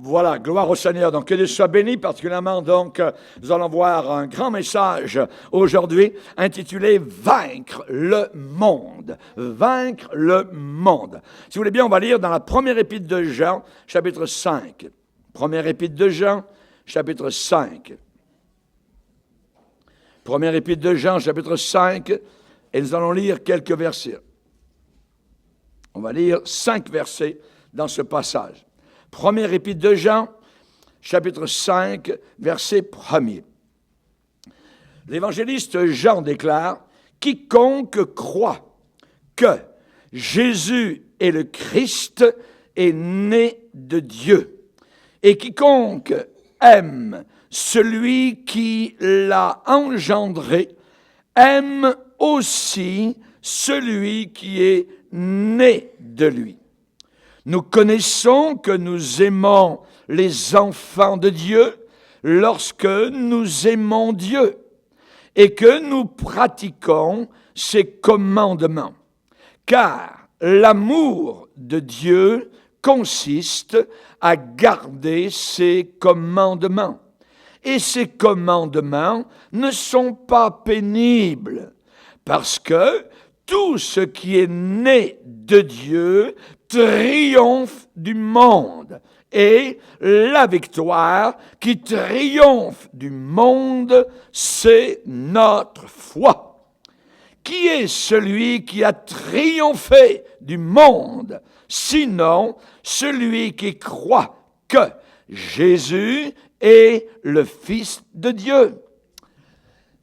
Voilà, gloire au Seigneur. Donc, que Dieu soit béni particulièrement. Donc, nous allons voir un grand message aujourd'hui intitulé « Vaincre le monde ». Vaincre le monde. Si vous voulez bien, on va lire dans la première épître de Jean, chapitre 5. Première épître de Jean, chapitre 5. Première épître de Jean, chapitre 5, et nous allons lire quelques versets. On va lire 5 versets dans ce passage. Première épître de Jean, chapitre 5, verset 1er. L'évangéliste Jean déclare « Quiconque croit que Jésus est le Christ est né de Dieu. Et quiconque aime celui qui l'a engendré, aime aussi celui qui est né de lui. Nous connaissons que nous aimons les enfants de Dieu lorsque nous aimons Dieu et que nous pratiquons ses commandements. Car l'amour de Dieu consiste à garder ses commandements. Et ces commandements ne sont pas pénibles, parce que tout ce qui est né de Dieu triomphe du monde. Et la victoire qui triomphe du monde, c'est notre foi. Qui est celui qui a triomphé du monde, sinon celui qui croit que Jésus est le Fils de Dieu?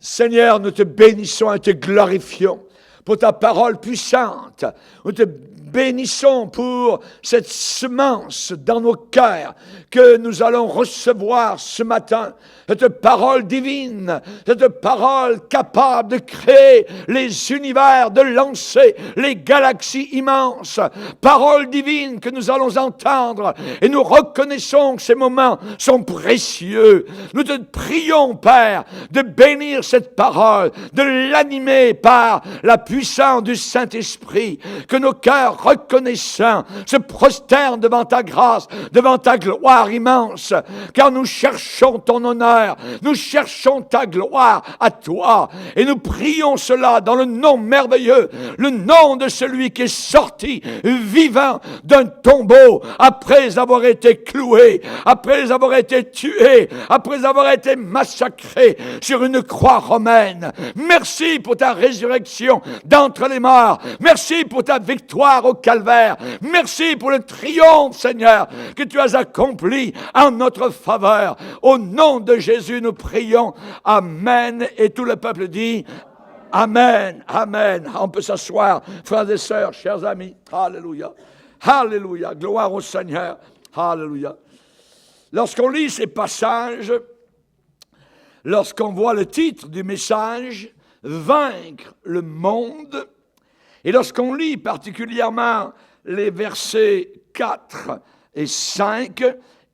Seigneur, nous te bénissons et te glorifions pour ta parole puissante. Nous te bénissons pour cette semence dans nos cœurs que nous allons recevoir ce matin. Cette parole divine, cette parole capable de créer les univers, de lancer les galaxies immenses. Parole divine que nous allons entendre et nous reconnaissons que ces moments sont précieux. Nous te prions, Père, de bénir cette parole, de l'animer par la puissance du Saint-Esprit, que nos cœurs reconnaissants se prosternent devant ta grâce, devant ta gloire immense, car nous cherchons ton honneur, nous cherchons ta gloire à toi, et nous prions cela dans le nom merveilleux, le nom de celui qui est sorti vivant d'un tombeau, après avoir été cloué, après avoir été tué, après avoir été massacré sur une croix romaine. Merci pour ta résurrection d'entre les morts. Merci pour ta victoire au calvaire. Merci pour le triomphe, Seigneur, que tu as accompli en notre faveur. Au nom de Jésus, nous prions. Amen. Et tout le peuple dit Amen. Amen. On peut s'asseoir, frères et sœurs, chers amis. Alléluia. Alléluia. Gloire au Seigneur. Alléluia. Lorsqu'on lit ces passages, lorsqu'on voit le titre du message, Vaincre le monde, et lorsqu'on lit particulièrement les versets 4 et 5,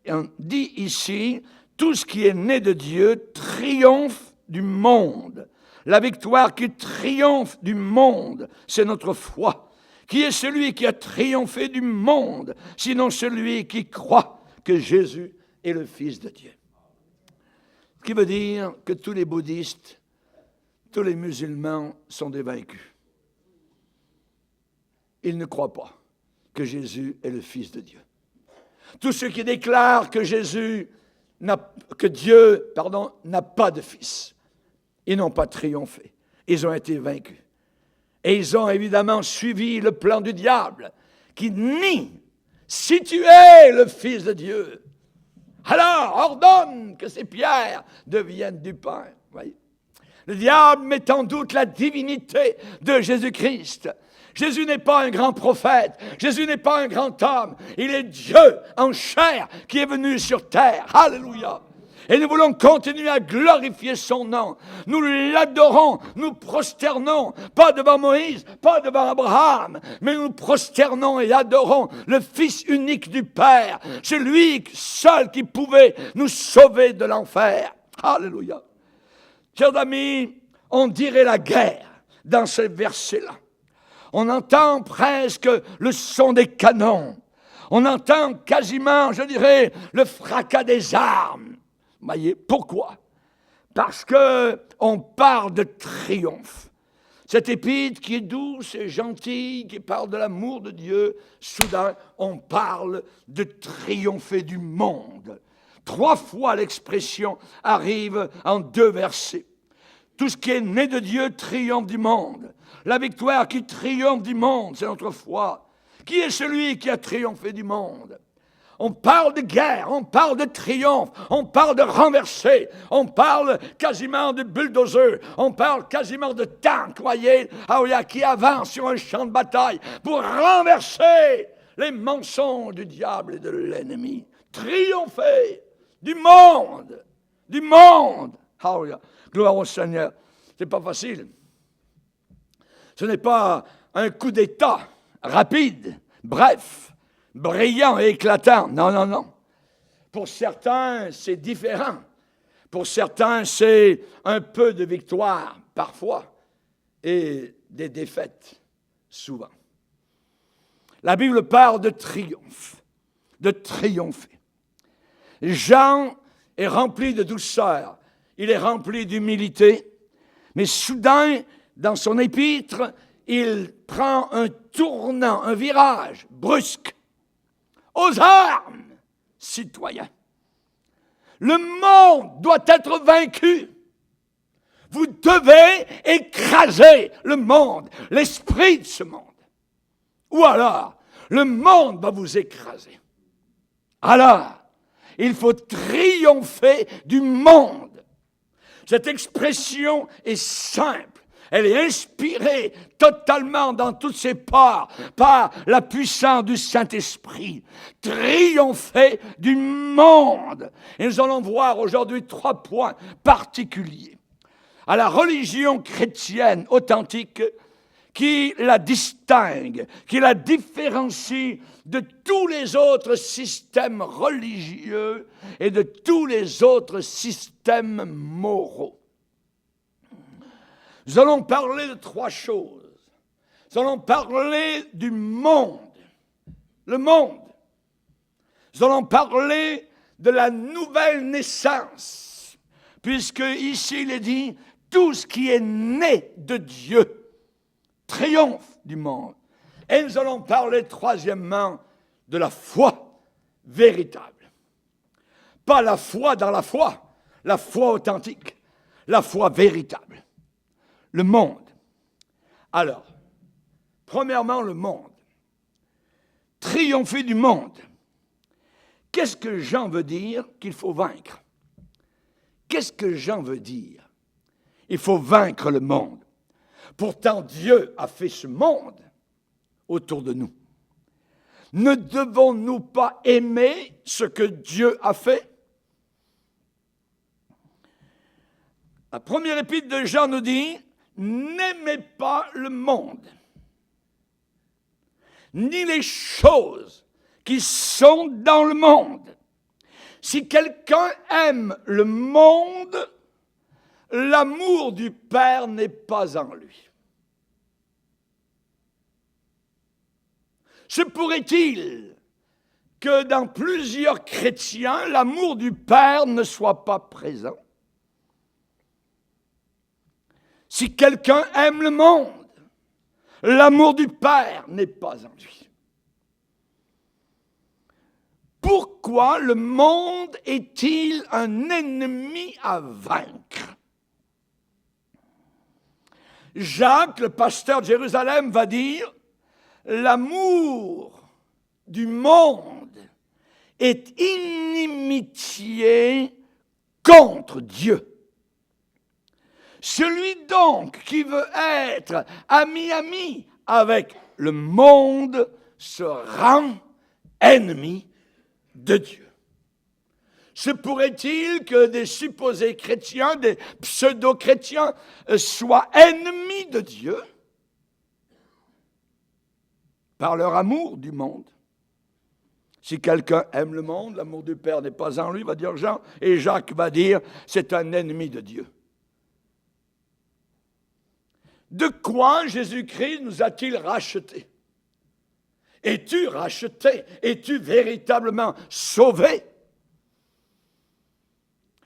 on dit ici, tout ce qui est né de Dieu triomphe du monde. La victoire qui triomphe du monde, c'est notre foi. Qui est celui qui a triomphé du monde, sinon celui qui croit que Jésus est le Fils de Dieu? Ce qui veut dire que tous les bouddhistes, tous les musulmans sont des vaincus. Ils ne croient pas que Jésus est le Fils de Dieu. Tous ceux qui déclarent que Dieu n'a pas de fils, ils n'ont pas triomphé. Ils ont été vaincus. Et ils ont évidemment suivi le plan du diable qui nie, si tu es le Fils de Dieu, alors ordonne que ces pierres deviennent du pain. Voyez? Le diable met en doute la divinité de Jésus-Christ. Jésus n'est pas un grand prophète. Jésus n'est pas un grand homme. Il est Dieu en chair qui est venu sur terre. Alléluia. Et nous voulons continuer à glorifier son nom. Nous l'adorons, nous prosternons, pas devant Moïse, pas devant Abraham, mais nous prosternons et adorons le Fils unique du Père, celui seul qui pouvait nous sauver de l'enfer. Alléluia. Chers amis, on dirait la guerre dans ces versets-là. On entend presque le son des canons. On entend quasiment, je dirais, le fracas des armes. Vous voyez, pourquoi? Parce qu'on parle de triomphe. Cette épître qui est douce et gentille, qui parle de l'amour de Dieu, soudain, on parle de triompher du monde. 3 fois l'expression arrive en 2 versets. Tout ce qui est né de Dieu triomphe du monde. La victoire qui triomphe du monde, c'est notre foi. Qui est celui qui a triomphé du monde? On parle de guerre, on parle de triomphe, on parle de renverser, on parle quasiment de bulldozer, on parle quasiment de tank, voyez, qui avance sur un champ de bataille pour renverser les mensonges du diable et de l'ennemi. Triompher du monde, du monde. Gloire au Seigneur. C'est pas facile. Ce n'est pas un coup d'État rapide, bref, brillant et éclatant. Non, non, non. Pour certains, c'est différent. Pour certains, c'est un peu de victoire, parfois, et des défaites, souvent. La Bible parle de triomphe, de triompher. Jean est rempli de douceur, il est rempli d'humilité, mais soudain, dans son épître, il prend un tournant, un virage brusque. Aux armes, citoyens. Le monde doit être vaincu. Vous devez écraser le monde, l'esprit de ce monde. Ou alors, le monde va vous écraser. Alors, il faut triompher du monde. Cette expression est simple. Elle est inspirée totalement dans toutes ses parts par la puissance du Saint-Esprit. Triompher du monde. Et nous allons voir aujourd'hui 3 points particuliers à la religion chrétienne authentique qui la distingue, qui la différencie de tous les autres systèmes religieux et de tous les autres systèmes moraux. Nous allons parler de 3 choses. Nous allons parler du monde. Le monde. Nous allons parler de la nouvelle naissance. Puisque ici il est dit, tout ce qui est né de Dieu triomphe du monde. Et nous allons parler troisièmement de la foi véritable. Pas la foi dans la foi authentique, la foi véritable. Le monde. Alors, premièrement, le monde. Triompher du monde. Qu'est-ce que Jean veut dire qu'il faut vaincre? Qu'est-ce que Jean veut dire? Il faut vaincre le monde. Pourtant, Dieu a fait ce monde autour de nous. Ne devons-nous pas aimer ce que Dieu a fait? La première épître de Jean nous dit, n'aimez pas le monde, ni les choses qui sont dans le monde. Si quelqu'un aime le monde, l'amour du Père n'est pas en lui. Se pourrait-il que dans plusieurs chrétiens, l'amour du Père ne soit pas présent? Si quelqu'un aime le monde, l'amour du Père n'est pas en lui. Pourquoi le monde est-il un ennemi à vaincre? Jacques, le pasteur de Jérusalem, va dire « L'amour du monde est inimitié contre Dieu. » Celui donc qui veut être ami avec le monde se rend ennemi de Dieu. Se pourrait-il que des supposés chrétiens, des pseudo-chrétiens, soient ennemis de Dieu par leur amour du monde? Si quelqu'un aime le monde, l'amour du Père n'est pas en lui, va dire Jean, et Jacques va dire, c'est un ennemi de Dieu. De quoi Jésus-Christ nous a-t-il rachetés? Es-tu racheté? Es-tu véritablement sauvé?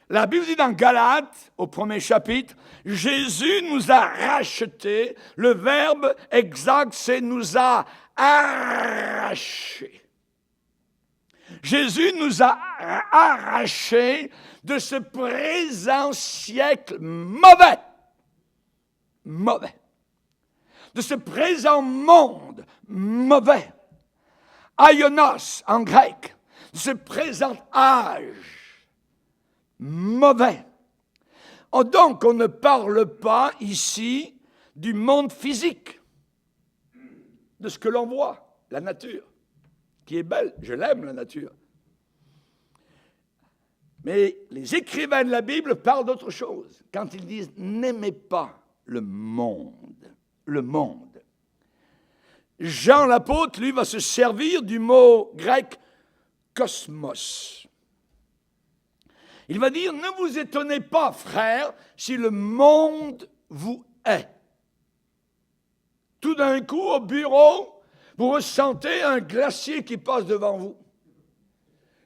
La Bible dit dans Galates, au 1er chapitre, Jésus nous a rachetés. Le verbe exact, c'est nous a arrachés. Jésus nous a arrachés de ce présent siècle mauvais. Mauvais. De ce présent monde mauvais. Aionos en grec. De ce présent âge mauvais. Donc, on ne parle pas ici du monde physique, de ce que l'on voit, la nature, qui est belle. Je l'aime, la nature. Mais les écrivains de la Bible parlent d'autre chose. Quand ils disent « n'aimez pas le monde », le monde. Jean l'apôtre, lui, va se servir du mot grec « cosmos ». Il va dire, ne vous étonnez pas, frères, si le monde vous hait. Tout d'un coup, au bureau, vous ressentez un glacier qui passe devant vous.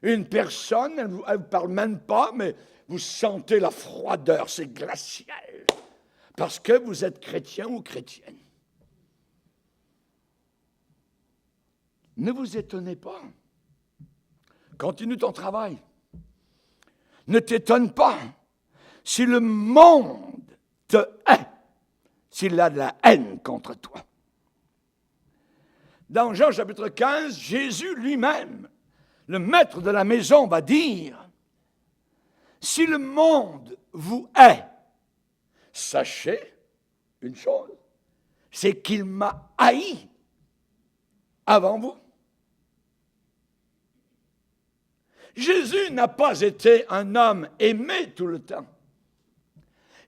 Une personne, elle ne vous parle même pas, mais vous sentez la froideur, c'est glacial, parce que vous êtes chrétien ou chrétienne. Ne vous étonnez pas. Continue ton travail. Ne t'étonne pas si le monde te hait, s'il a de la haine contre toi. Dans Jean chapitre 15, Jésus lui-même, le maître de la maison, va dire « Si le monde vous hait, sachez une chose, c'est qu'il m'a haï avant vous. » Jésus n'a pas été un homme aimé tout le temps.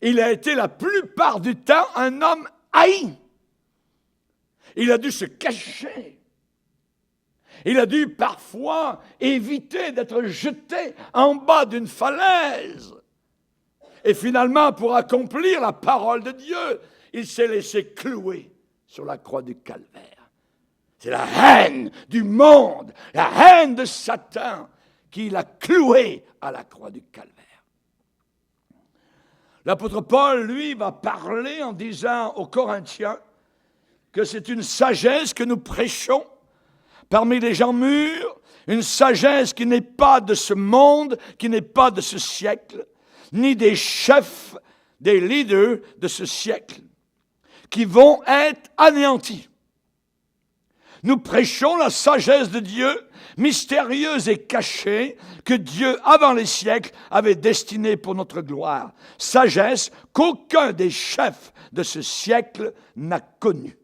Il a été la plupart du temps un homme haï. Il a dû se cacher. Il a dû parfois éviter d'être jeté en bas d'une falaise. Et finalement, pour accomplir la parole de Dieu, il s'est laissé clouer sur la croix du calvaire. C'est la haine du monde, la haine de Satan, qui l'a cloué à la croix du calvaire. L'apôtre Paul, lui, va parler en disant aux Corinthiens que c'est une sagesse que nous prêchons parmi les gens mûrs, une sagesse qui n'est pas de ce monde, qui n'est pas de ce siècle, ni des chefs, des leaders de ce siècle, qui vont être anéantis. Nous prêchons la sagesse de Dieu, mystérieuse et cachée, que Dieu, avant les siècles, avait destinée pour notre gloire. Sagesse qu'aucun des chefs de ce siècle n'a connue.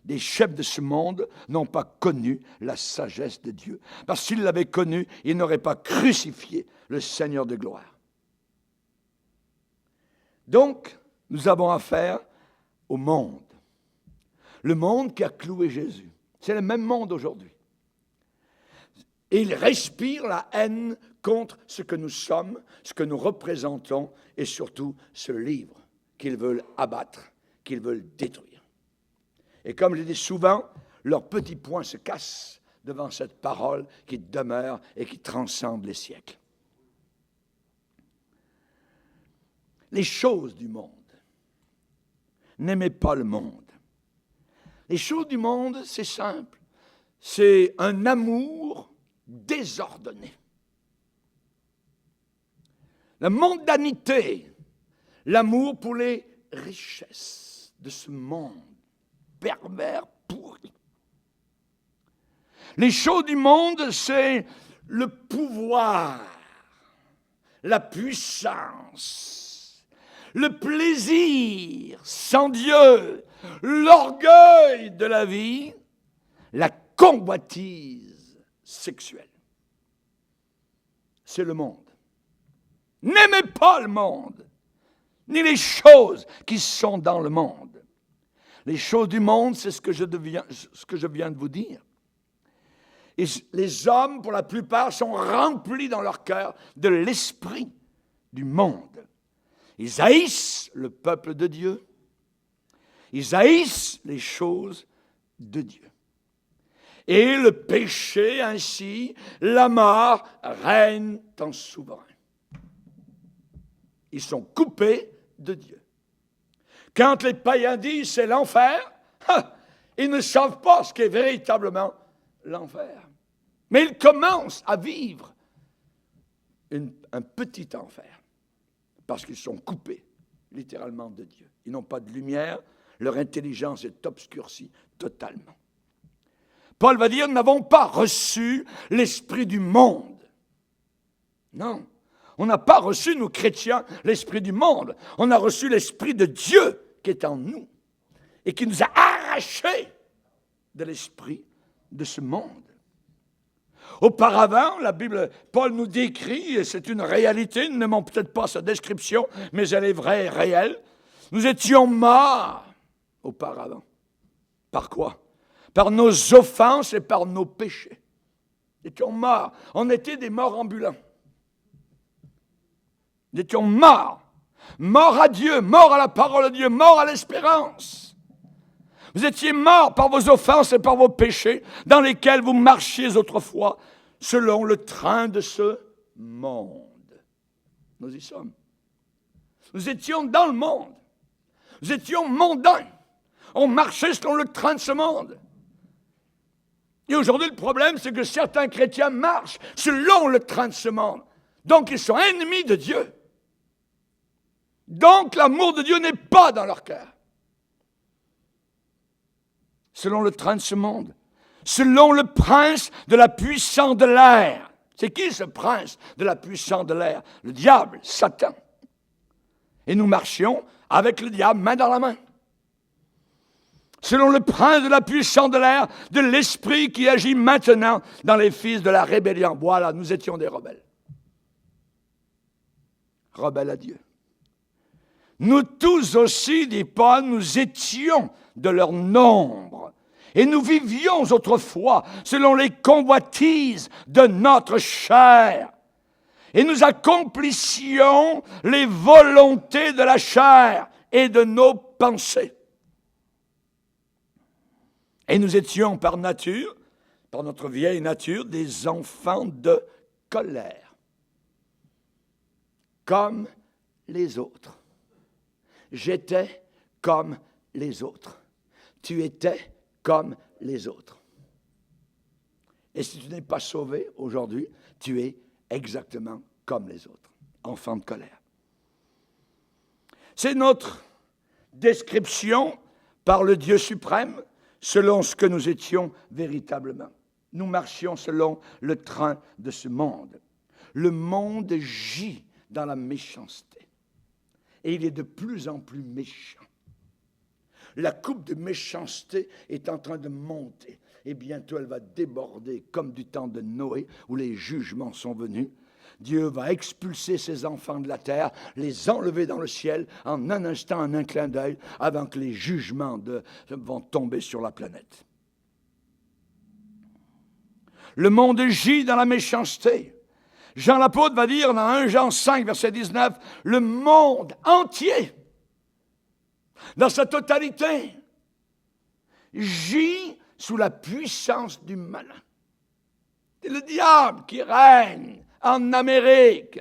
Les chefs de ce monde n'ont pas connu la sagesse de Dieu. Parce qu'ils l'avaient connue, ils n'auraient pas crucifié le Seigneur de gloire. Donc, nous avons affaire au monde. Le monde qui a cloué Jésus. C'est le même monde aujourd'hui. Et il respire la haine contre ce que nous sommes, ce que nous représentons et surtout ce livre qu'ils veulent abattre, qu'ils veulent détruire. Et comme je le dis souvent, leurs petits poings se cassent devant cette parole qui demeure et qui transcende les siècles. Les choses du monde. N'aimez pas le monde. Les choses du monde, c'est simple. C'est un amour désordonné. La mondanité, l'amour pour les richesses de ce monde pervers pourri. Les choses du monde, c'est le pouvoir, la puissance, le plaisir sans Dieu, l'orgueil de la vie, la convoitise sexuelle. C'est le monde. N'aimez pas le monde, ni les choses qui sont dans le monde. Les choses du monde, c'est ce que je viens de vous dire. Et les hommes, pour la plupart, sont remplis dans leur cœur de l'esprit du monde. Ils haïssent le peuple de Dieu. Ils haïssent les choses de Dieu. Et le péché ainsi, la mort, règne en souverain. Ils sont coupés de Dieu. Quand les païens disent c'est l'enfer, ils ne savent pas ce qu'est véritablement l'enfer. Mais ils commencent à vivre un petit enfer, parce qu'ils sont coupés, littéralement, de Dieu. Ils n'ont pas de lumière, leur intelligence est obscurcie totalement. Paul va dire, nous n'avons pas reçu l'esprit du monde. Non, on n'a pas reçu, nous chrétiens, l'esprit du monde. On a reçu l'esprit de Dieu qui est en nous et qui nous a arrachés de l'esprit de ce monde. Auparavant, la Bible, Paul nous décrit, et c'est une réalité, nous n'aimons peut-être pas sa description, mais elle est vraie et réelle. Nous étions morts auparavant. Par quoi? Par nos offenses et par nos péchés. Nous étions morts. On était des morts ambulants. Nous étions morts. Morts à Dieu, morts à la parole de Dieu, morts à l'espérance. Vous étiez morts par vos offenses et par vos péchés, dans lesquels vous marchiez autrefois, selon le train de ce monde. Nous y sommes. Nous étions dans le monde. Nous étions mondains. On marchait selon le train de ce monde. Et aujourd'hui, le problème, c'est que certains chrétiens marchent selon le train de ce monde. Donc, ils sont ennemis de Dieu. Donc, l'amour de Dieu n'est pas dans leur cœur. Selon le train de ce monde. Selon le prince de la puissance de l'air. C'est qui ce prince de la puissance de l'air? Le diable, Satan. Et nous marchions avec le diable main dans la main. Selon le prince de la puissance de l'air, de l'esprit qui agit maintenant dans les fils de la rébellion. Voilà, nous étions des rebelles. Rebelles à Dieu. Nous tous aussi, dit Paul, nous étions de leur nombre. Et nous vivions autrefois selon les convoitises de notre chair. Et nous accomplissions les volontés de la chair et de nos pensées. Et nous étions par nature, par notre vieille nature, des enfants de colère. Comme les autres. J'étais comme les autres. Tu étais comme les autres. Et si tu n'es pas sauvé aujourd'hui, tu es exactement comme les autres. Enfant de colère. C'est notre description par le Dieu suprême, selon ce que nous étions véritablement. Nous marchions selon le train de ce monde. Le monde gît dans la méchanceté. Et il est de plus en plus méchant. La coupe de méchanceté est en train de monter. Et bientôt, elle va déborder comme du temps de Noé, où les jugements sont venus. Dieu va expulser ses enfants de la terre, les enlever dans le ciel en un instant, en un clin d'œil, avant que les jugements vont tomber sur la planète. Le monde gît dans la méchanceté. Jean l'apôtre va dire dans 1 Jean 5, verset 19, le monde entier, dans sa totalité, gît sous la puissance du malin. C'est le diable qui règne en Amérique.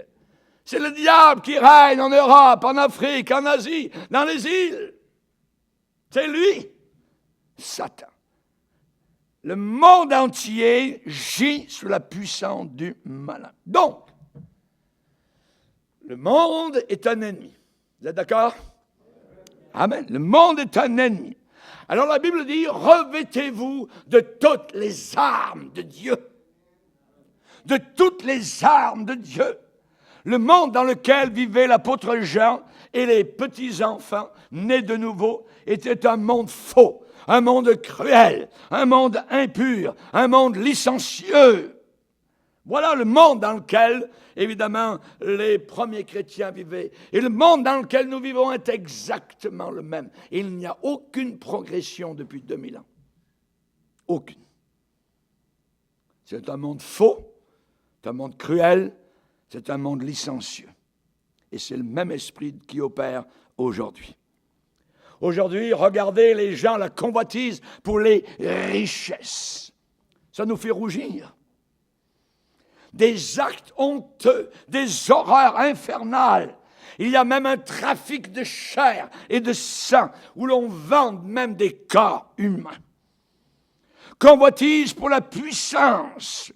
C'est le diable qui règne en Europe, en Afrique, en Asie, dans les îles. C'est lui, Satan. Le monde entier gît sous la puissance du malin. Donc, le monde est un ennemi. Vous êtes d'accord? Amen. Le monde est un ennemi. Alors la Bible dit, revêtez-vous de toutes les armes de Dieu. De toutes les armes de Dieu. Le monde dans lequel vivait l'apôtre Jean et les petits-enfants nés de nouveau était un monde faux, un monde cruel, un monde impur, un monde licencieux. Voilà le monde dans lequel, évidemment, les premiers chrétiens vivaient. Et le monde dans lequel nous vivons est exactement le même. Il n'y a aucune progression depuis 2000 ans. Aucune. C'est un monde faux, c'est un monde cruel, c'est un monde licencieux. Et c'est le même esprit qui opère aujourd'hui. Aujourd'hui, regardez les gens, la convoitise pour les richesses. ça nous fait rougir. Des actes honteux, des horreurs infernales. Il y a même un trafic de chair et de sang où l'on vend même des corps humains. Convoitise pour la puissance,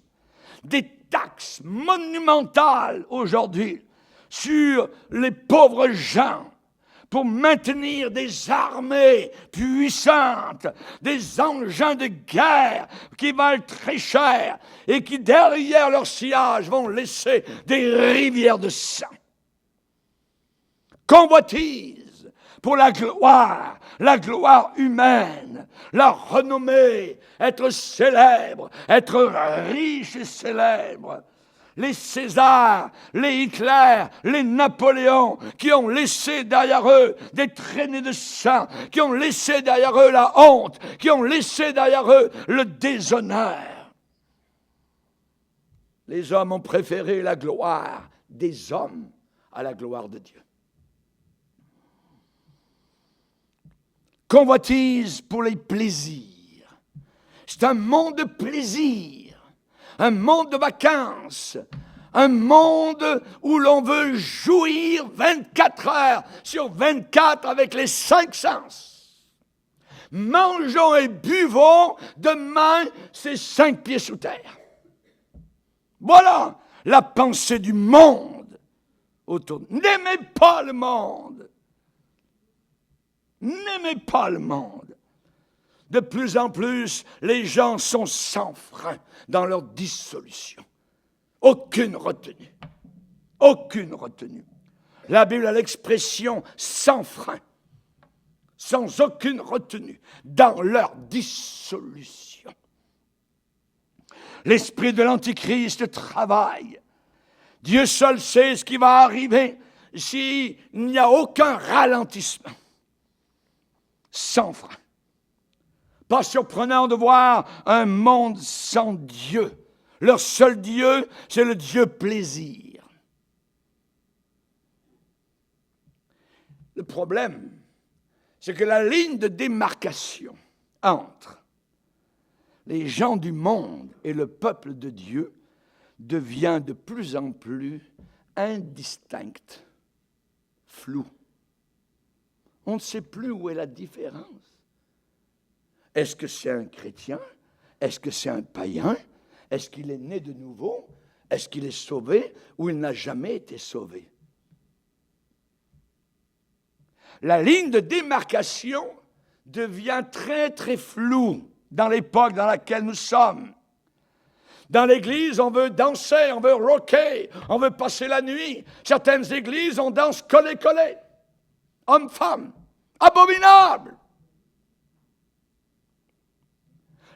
des taxes monumentales aujourd'hui sur les pauvres gens pour maintenir des armées puissantes, des engins de guerre qui valent très cher et qui, derrière leur sillage, vont laisser des rivières de sang. Convoitise pour la gloire humaine, la renommée, être célèbre, être riche et célèbre. Les Césars, les Hitler, les Napoléons, qui ont laissé derrière eux des traînées de sang, qui ont laissé derrière eux la honte, qui ont laissé derrière eux le déshonneur. Les hommes ont préféré la gloire des hommes à la gloire de Dieu. Convoitise pour les plaisirs. C'est un monde de plaisir. Un monde de vacances, un monde où l'on veut jouir 24 heures sur 24 avec les 5 sens. Mangeons et buvons, demain c'est 5 pieds sous terre. Voilà la pensée du monde autour. N'aimez pas le monde. N'aimez pas le monde. De plus en plus, les gens sont sans frein dans leur dissolution. Aucune retenue. Aucune retenue. La Bible a l'expression sans frein, sans aucune retenue, dans leur dissolution. L'esprit de l'Antichrist travaille. Dieu seul sait ce qui va arriver s'il n'y a aucun ralentissement. Sans frein. Pas surprenant de voir un monde sans Dieu. Leur seul Dieu, c'est le Dieu plaisir. Le problème, c'est que la ligne de démarcation entre les gens du monde et le peuple de Dieu devient de plus en plus indistincte, floue. On ne sait plus où est la différence. Est-ce que c'est un chrétien? Est-ce que c'est un païen? Est-ce qu'il est né de nouveau? Est-ce qu'il est sauvé ou il n'a jamais été sauvé? La ligne de démarcation devient très très floue dans l'époque dans laquelle nous sommes. Dans l'église, on veut danser, on veut rocker, on veut passer la nuit. Certaines églises, on danse collé-collé. Homme-femme. Abominable!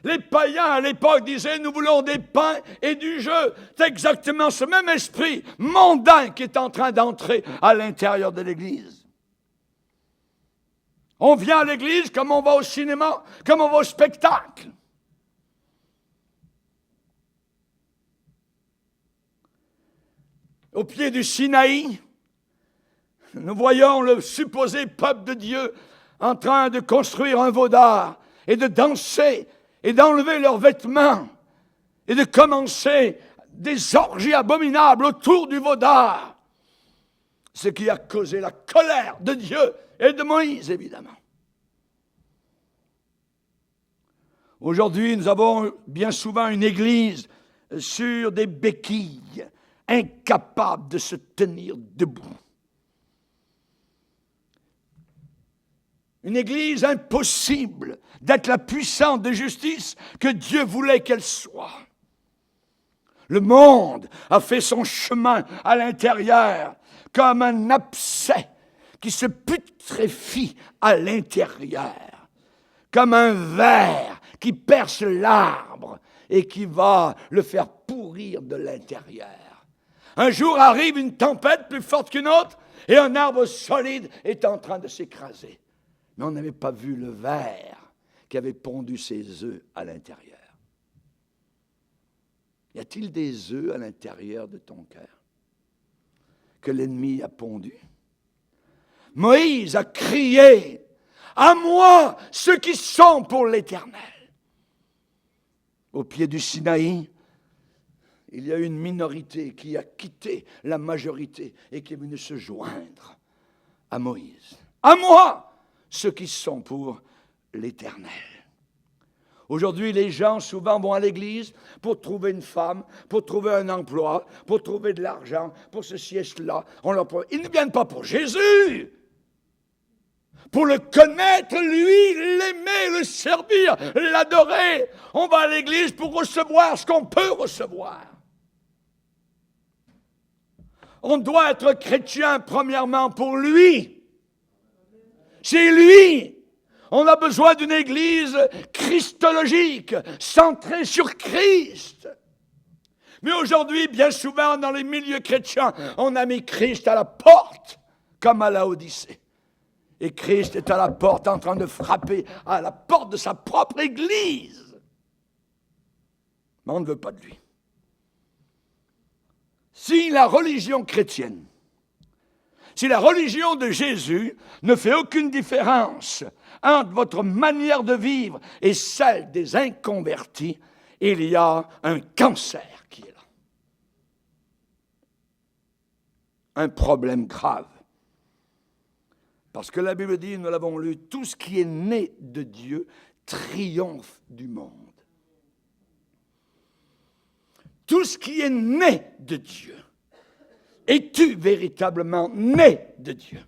Les païens à l'époque disaient « Nous voulons des pains et du jeu ». C'est exactement ce même esprit mondain qui est en train d'entrer à l'intérieur de l'Église. On vient à l'Église comme on va au cinéma, comme on va au spectacle. Au pied du Sinaï, nous voyons le supposé peuple de Dieu en train de construire un veau d'art et de danser et d'enlever leurs vêtements et de commencer des orgies abominables autour du veau d'art. Ce qui a causé la colère de Dieu et de Moïse, évidemment. Aujourd'hui, nous avons bien souvent une église sur des béquilles, incapable de se tenir debout. Une église impossible d'être la puissante de justice que Dieu voulait qu'elle soit. Le monde a fait son chemin à l'intérieur comme un abcès qui se putréfie à l'intérieur, comme un ver qui perce l'arbre et qui va le faire pourrir de l'intérieur. Un jour arrive une tempête plus forte qu'une autre et un arbre solide est en train de s'écraser. Mais on n'avait pas vu le ver qui avait pondu ses œufs à l'intérieur. Y a-t-il des œufs à l'intérieur de ton cœur que l'ennemi a pondus? Moïse a crié « À moi, ceux qui sont pour l'Éternel ». au pied du Sinaï, il y a une minorité qui a quitté la majorité et qui est venue se joindre à Moïse. À moi, ceux qui sont pour l'Éternel. Aujourd'hui, les gens souvent vont à l'église pour trouver une femme, pour trouver un emploi, pour trouver de l'argent, pour ceci et cela. Ils ne viennent pas pour Jésus. Pour le connaître, lui, l'aimer, le servir, l'adorer. On va à l'église pour recevoir ce qu'on peut recevoir. On doit être chrétien premièrement pour lui. C'est lui. On a besoin d'une église christologique, centrée sur Christ. Mais aujourd'hui, bien souvent, dans les milieux chrétiens, on a mis Christ à la porte, comme à Laodicée. Et Christ est à la porte, en train de frapper à la porte de sa propre église. Mais on ne veut pas de lui. Si la religion chrétienne, si la religion de Jésus ne fait aucune différence entre votre manière de vivre et celle des inconvertis, il y a un cancer qui est là. Un problème grave. Parce que la Bible dit, nous l'avons lu, tout ce qui est né de Dieu triomphe du monde. Tout ce qui est né de Dieu. Es-tu véritablement né de Dieu?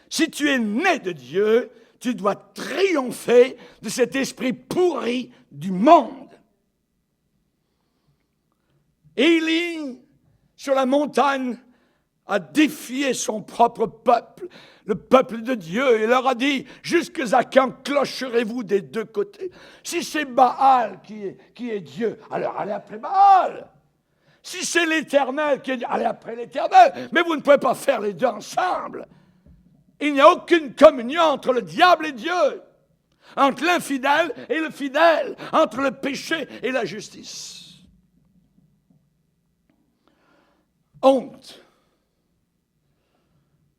Si tu es né de Dieu, tu dois triompher de cet esprit pourri du monde. Élie, sur la montagne, a défié son propre peuple, le peuple de Dieu, et leur a dit, jusque à quand clocherez-vous des deux côtés? Si c'est Baal qui est Dieu, alors allez après Baal. Si c'est l'Éternel qui est Dieu, allez après l'Éternel. Mais vous ne pouvez pas faire les deux ensemble. Il n'y a aucune communion entre le diable et Dieu, entre l'infidèle et le fidèle, entre le péché et la justice. Honte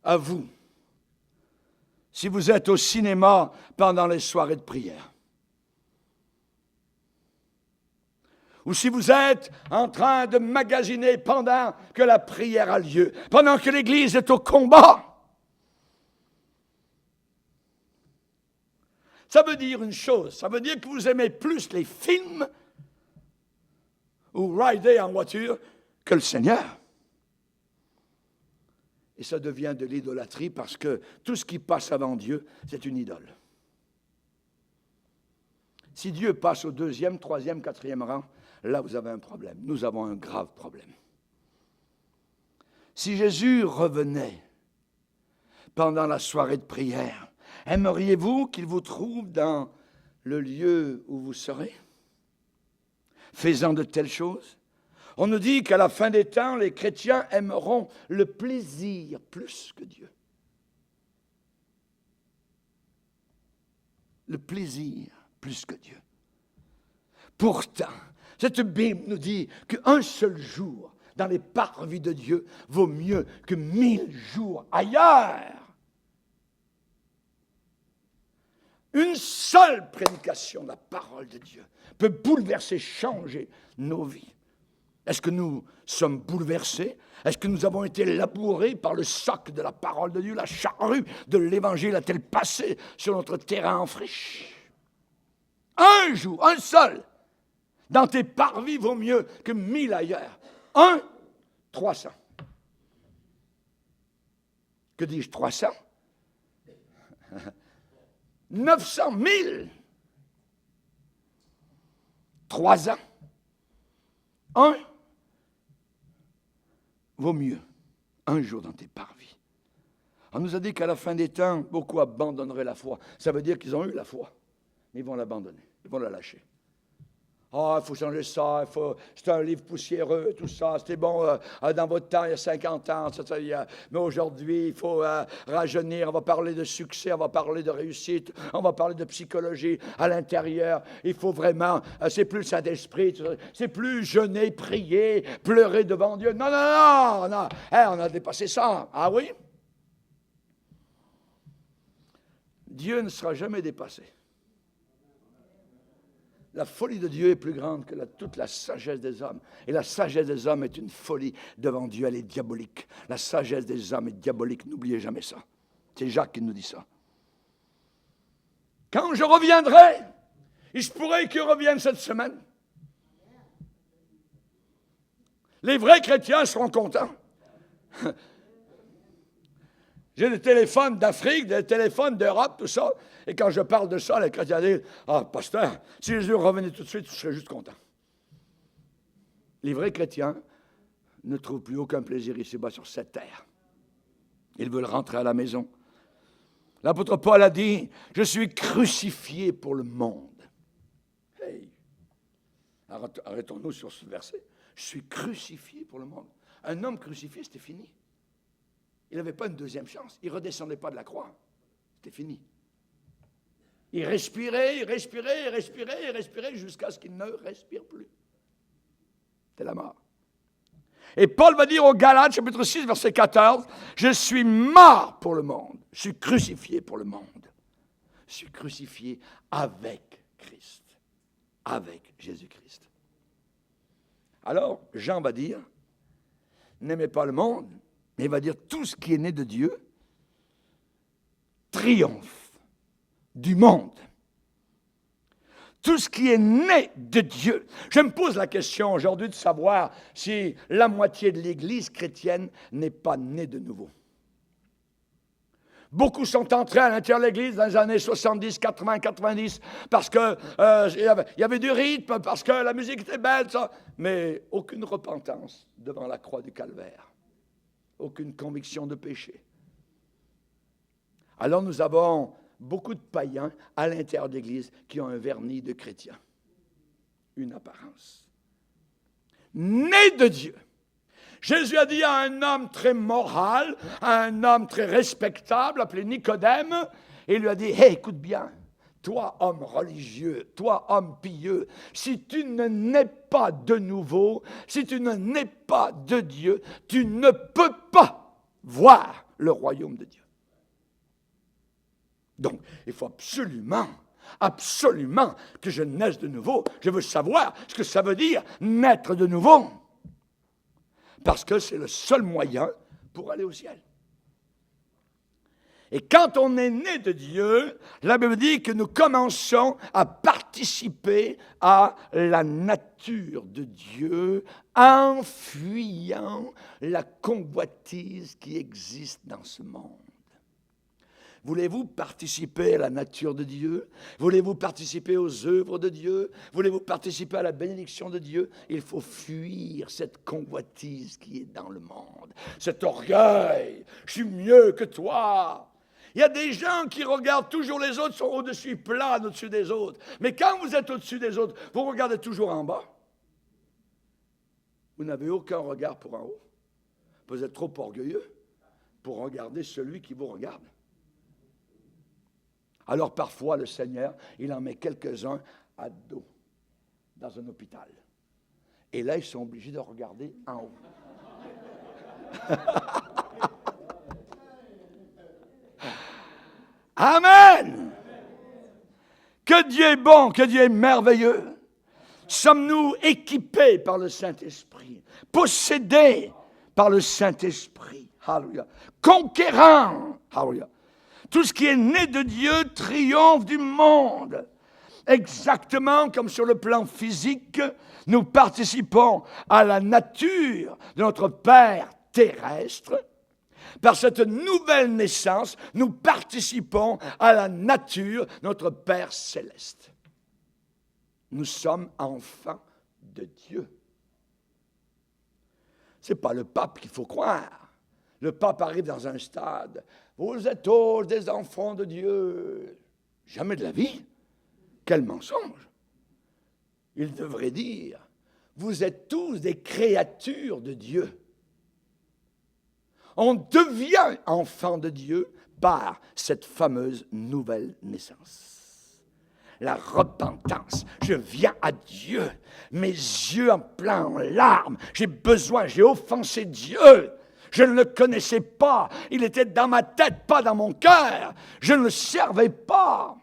à vous, si vous êtes au cinéma pendant les soirées de prière, ou si vous êtes en train de magasiner pendant que la prière a lieu, pendant que l'Église est au combat. Ça veut dire une chose, ça veut dire que vous aimez plus les films ou rider en voiture que le Seigneur. Et ça devient de l'idolâtrie parce que tout ce qui passe avant Dieu, c'est une idole. Si Dieu passe au 2e, 3e, 4e rang, là vous avez un problème. Nous avons un grave problème. Si Jésus revenait pendant la soirée de prière, aimeriez-vous qu'il vous trouve dans le lieu où vous serez, faisant de telles choses? On nous dit qu'à la fin des temps, les chrétiens aimeront le plaisir plus que Dieu. Le plaisir plus que Dieu. Pourtant, cette Bible nous dit qu'un seul jour dans les parvis de Dieu vaut mieux que 1000 jours ailleurs. Une seule prédication de la parole de Dieu peut bouleverser, changer nos vies. Est-ce que nous sommes bouleversés? Est-ce que nous avons été labourés par le soc de la parole de Dieu? La charrue de l'Évangile a-t-elle passé sur notre terrain en friche? Un jour, un seul, dans tes parvis vaut mieux que 1000 ailleurs. 300. Que dis-je, 300? 900 000. 3 ans. Vaut mieux un jour dans tes parvis. On nous a dit qu'à la fin des temps, beaucoup abandonneraient la foi. Ça veut dire qu'ils ont eu la foi, mais ils vont l'abandonner, ils vont la lâcher. Ah, il faut changer ça, c'est un livre poussiéreux, tout ça, c'était bon dans votre temps, il y a 50 ans, mais aujourd'hui, il faut rajeunir, on va parler de succès, on va parler de réussite, on va parler de psychologie à l'intérieur, il faut vraiment, c'est plus le Saint-Esprit, c'est plus jeûner, prier, pleurer devant Dieu, non, on a dépassé ça, ah oui? Dieu ne sera jamais dépassé. La folie de Dieu est plus grande que toute la sagesse des hommes. Et la sagesse des hommes est une folie devant Dieu, elle est diabolique. La sagesse des hommes est diabolique, n'oubliez jamais ça. C'est Jacques qui nous dit ça. Quand je reviendrai, il se pourrait qu'il revienne cette semaine. Les vrais chrétiens seront contents. J'ai des téléphones d'Afrique, des téléphones d'Europe, tout ça. Et quand je parle de ça, les chrétiens disent « Ah, pasteur, si Jésus revenait tout de suite, je serais juste content. » Les vrais chrétiens ne trouvent plus aucun plaisir ici-bas sur cette terre. Ils veulent rentrer à la maison. L'apôtre Paul a dit « Je suis crucifié pour le monde. » Hey! Arrêtons-nous sur ce verset. Je suis crucifié pour le monde. Un homme crucifié, c'était fini. Il n'avait pas une deuxième chance. Il ne redescendait pas de la croix. C'était fini. Il respirait, il respirait, il respirait, il respirait jusqu'à ce qu'il ne respire plus. C'était la mort. Et Paul va dire aux Galates, chapitre 6, verset 14, « Je suis mort pour le monde. Je suis crucifié pour le monde. Je suis crucifié avec Christ. Avec Jésus-Christ. » Alors, Jean va dire, « N'aimez pas le monde, mais il va dire tout ce qui est né de Dieu triomphe du monde. Tout ce qui est né de Dieu. » Je me pose la question aujourd'hui de savoir si la moitié de l'Église chrétienne n'est pas née de nouveau. Beaucoup sont entrés à l'intérieur de l'Église dans les années 70, 80, 90 parce qu'il y avait du rythme, parce que la musique était belle, ça, mais aucune repentance devant la croix du calvaire. Aucune conviction de péché. Alors nous avons beaucoup de païens à l'intérieur de l'Église qui ont un vernis de chrétien. Une apparence. Né de Dieu. Jésus a dit à un homme très moral, à un homme très respectable, appelé Nicodème, et il lui a dit, « Hey, écoute bien, toi, homme religieux, toi, homme pieux, si tu ne nais pas de nouveau, si tu ne nais pas de Dieu, tu ne peux pas voir le royaume de Dieu. » Donc, il faut absolument que je naisse de nouveau. Je veux savoir ce que ça veut dire, naître de nouveau. Parce que c'est le seul moyen pour aller au ciel. Et quand on est né de Dieu, la Bible dit que nous commençons à participer à la nature de Dieu en fuyant la convoitise qui existe dans ce monde. Voulez-vous participer à la nature de Dieu? Voulez-vous participer aux œuvres de Dieu? Voulez-vous participer à la bénédiction de Dieu? Il faut fuir cette convoitise qui est dans le monde. Cet orgueil, je suis mieux que toi. Il y a des gens qui regardent toujours les autres, sont au-dessus, planent au-dessus des autres. Mais quand vous êtes au-dessus des autres, vous regardez toujours en bas. Vous n'avez aucun regard pour en haut. Vous êtes trop orgueilleux pour regarder celui qui vous regarde. Alors parfois, le Seigneur, il en met quelques-uns à dos, dans un hôpital. Et là, ils sont obligés de regarder en haut. Amen! Que Dieu est bon, que Dieu est merveilleux. Sommes-nous équipés par le Saint-Esprit, possédés par le Saint-Esprit, alléluia, conquérants, alléluia. Tout ce qui est né de Dieu triomphe du monde. Exactement comme sur le plan physique, nous participons à la nature de notre Père terrestre. Par cette nouvelle naissance, nous participons à la nature de notre Père céleste. Nous sommes enfants de Dieu. Ce n'est pas le pape qu'il faut croire. Le pape arrive dans un stade. Vous êtes tous des enfants de Dieu. Jamais de la vie. Quel mensonge. Il devrait dire, vous êtes tous des créatures de Dieu. On devient enfant de Dieu par cette fameuse nouvelle naissance. La repentance. Je viens à Dieu, mes yeux en plein en larmes. J'ai besoin, j'ai offensé Dieu. Je ne le connaissais pas. Il était dans ma tête, pas dans mon cœur. Je ne le servais pas.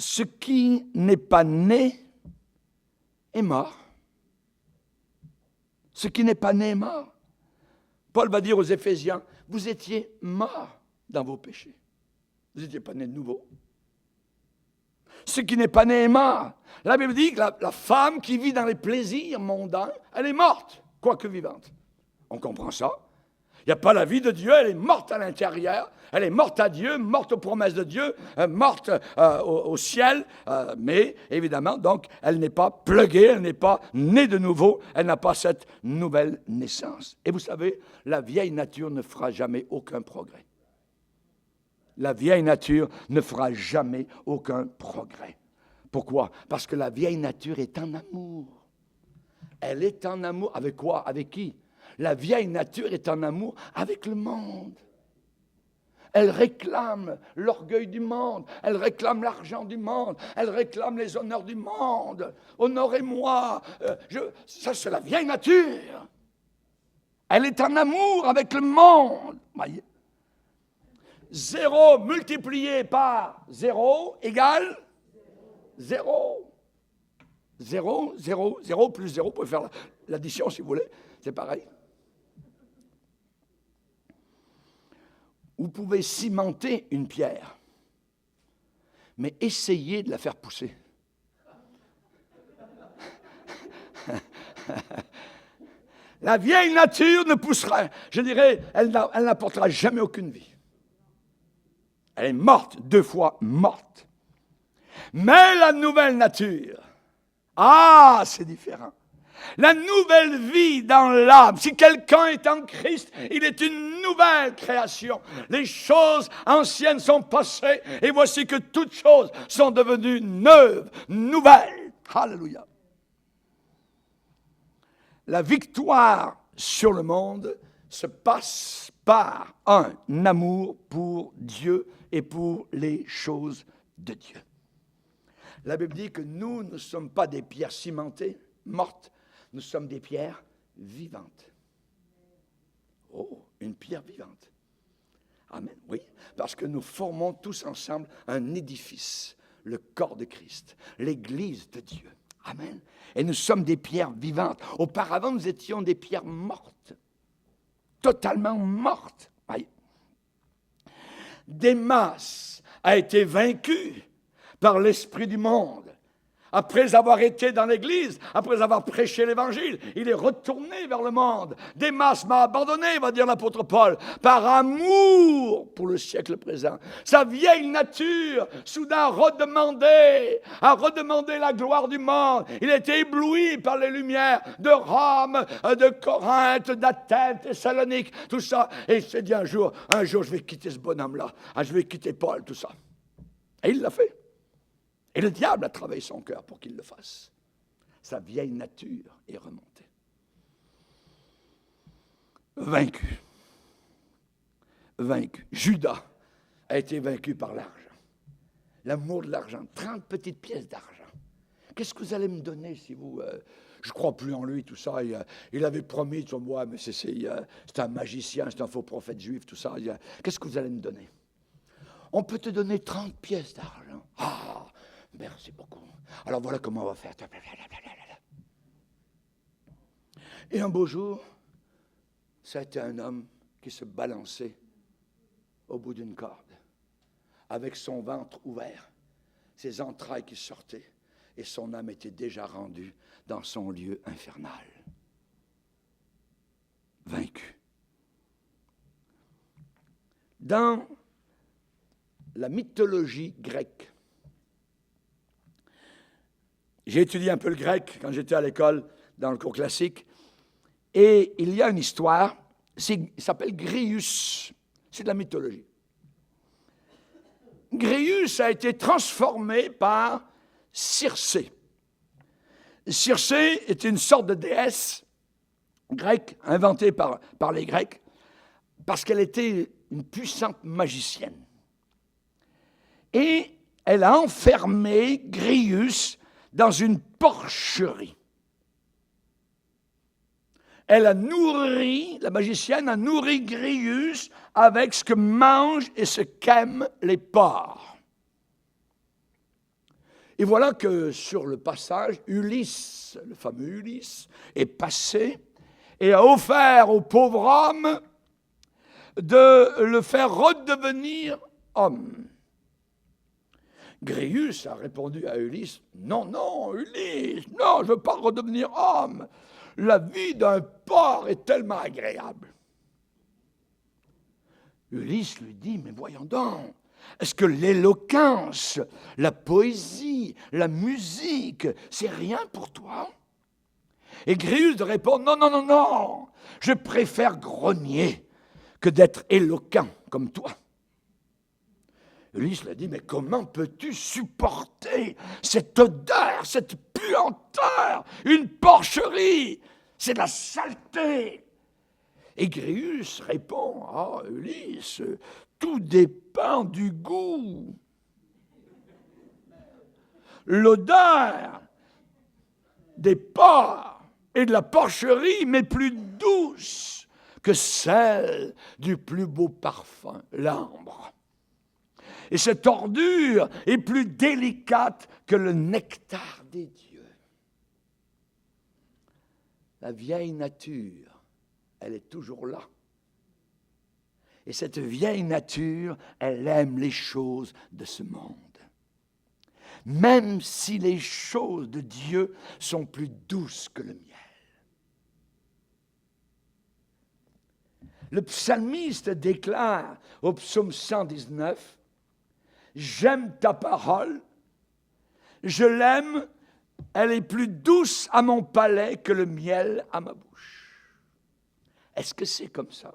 ce qui n'est pas né est mort. Ce qui n'est pas né est mort. Paul va dire aux Éphésiens, vous étiez morts dans vos péchés. Vous n'étiez pas nés de nouveau. Ce qui n'est pas né est mort. La Bible dit que la femme qui vit dans les plaisirs mondains, elle est morte, quoique vivante. On comprend ça. Il n'y a pas la vie de Dieu, elle est morte à l'intérieur, elle est morte à Dieu, morte aux promesses de Dieu, morte au ciel, mais évidemment, donc, elle n'est pas pluguée, elle n'est pas née de nouveau, elle n'a pas cette nouvelle naissance. Et vous savez, la vieille nature ne fera jamais aucun progrès. La vieille nature ne fera jamais aucun progrès. Pourquoi? Parce que la vieille nature est en amour. Elle est en amour. Avec quoi? Avec qui? La vieille nature est en amour avec le monde. Elle réclame l'orgueil du monde. Elle réclame l'argent du monde. Elle réclame les honneurs du monde. Honorez-moi. Ça, c'est la vieille nature. Elle est en amour avec le monde. Voyez? 0 multiplié par 0 égale 0. 0, 0, 0 plus 0. Vous pouvez faire l'addition si vous voulez. C'est pareil. Vous pouvez cimenter une pierre, mais essayez de la faire pousser. La vieille nature ne poussera, je dirais, elle n'apportera jamais aucune vie. Elle est morte, 2 fois morte. Mais la nouvelle nature, c'est différent. La nouvelle vie dans l'âme. Si quelqu'un est en Christ, il est une nouvelle création. Les choses anciennes sont passées et voici que toutes choses sont devenues neuves, nouvelles. Alléluia. La victoire sur le monde se passe par un amour pour Dieu et pour les choses de Dieu. La Bible dit que nous ne sommes pas des pierres cimentées, mortes. Nous sommes des pierres vivantes. Oh, une pierre vivante. Amen, oui. Parce que nous formons tous ensemble un édifice, le corps de Christ, l'Église de Dieu. Amen. Et nous sommes des pierres vivantes. Auparavant, nous étions des pierres mortes. Totalement mortes. Oui. Démas a été vaincu par l'esprit du monde. Après avoir été dans l'Église, après avoir prêché l'Évangile, il est retourné vers le monde. Démas m'a abandonné, va dire l'apôtre Paul, par amour pour le siècle présent. Sa vieille nature, soudain a redemandé la gloire du monde. Il a été ébloui par les lumières de Rome, de Corinthe, d'Athènes, Thessalonique, tout ça. Et il s'est dit un jour, je vais quitter ce bonhomme-là. Je vais quitter Paul, tout ça. Et il l'a fait. Et le diable a travaillé son cœur pour qu'il le fasse. Sa vieille nature est remontée. Vaincu. Judas a été vaincu par l'argent. L'amour de l'argent. 30 petites pièces d'argent. Qu'est-ce que vous allez me donner si vous... je ne crois plus en lui, tout ça. Il avait promis, sur moi, mais c'est un magicien, c'est un faux prophète juif, tout ça. Qu'est-ce que vous allez me donner? On peut te donner 30 pièces d'argent. Merci beaucoup. Alors voilà comment on va faire. Et un beau jour, ça a été un homme qui se balançait au bout d'une corde, avec son ventre ouvert, ses entrailles qui sortaient, et son âme était déjà rendue dans son lieu infernal. Vaincu. Dans la mythologie grecque, j'ai étudié un peu le grec quand j'étais à l'école, dans le cours classique, et il y a une histoire, il s'appelle Gréus, c'est de la mythologie. Gréus a été transformé par Circé. Circé était une sorte de déesse grecque, inventée par les Grecs, parce qu'elle était une puissante magicienne. Et elle a enfermé Gréus dans une porcherie. La magicienne a nourri Gréus avec ce que mangent et ce qu'aiment les porcs. Et voilà que sur le passage, Ulysse, le fameux Ulysse, est passé et a offert au pauvre homme de le faire redevenir homme. Gréus a répondu à Ulysse, non, non, Ulysse, non, je ne veux pas redevenir homme. La vie d'un porc est tellement agréable. Ulysse lui dit, mais voyons donc, est-ce que l'éloquence, la poésie, la musique, c'est rien pour toi? Et Gréus répond, non, non, non, non, je préfère grogner que d'être éloquent comme toi. Ulysse lui a dit, mais comment peux-tu supporter cette odeur, cette puanteur, une porcherie? C'est de la saleté. Et Gréus répond, ah Ulysse, tout dépend du goût. L'odeur des porcs et de la porcherie m'est plus douce que celle du plus beau parfum, l'ambre. Et cette ordure est plus délicate que le nectar des dieux. La vieille nature, elle est toujours là. Et cette vieille nature, elle aime les choses de ce monde. Même si les choses de Dieu sont plus douces que le miel. Le psalmiste déclare au psaume 119, « J'aime ta parole, je l'aime, elle est plus douce à mon palais que le miel à ma bouche. » Est-ce que c'est comme ça?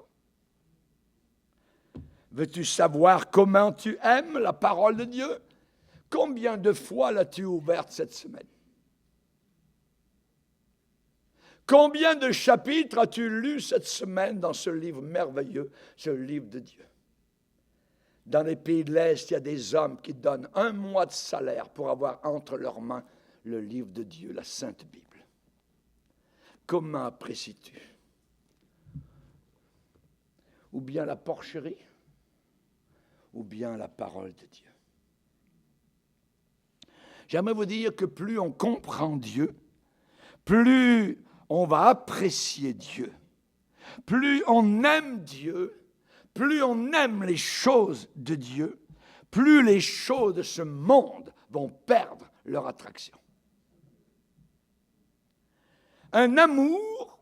Veux-tu savoir comment tu aimes la parole de Dieu? Combien de fois l'as-tu ouverte cette semaine? Combien de chapitres as-tu lu cette semaine dans ce livre merveilleux, ce livre de Dieu? Dans les pays de l'Est, il y a des hommes qui donnent 1 mois de salaire pour avoir entre leurs mains le livre de Dieu, la Sainte Bible. Comment apprécies-tu? Ou bien la porcherie, ou bien la parole de Dieu. J'aimerais vous dire que plus on comprend Dieu, plus on va apprécier Dieu, plus on aime Dieu, plus on aime les choses de Dieu, plus les choses de ce monde vont perdre leur attraction. Un amour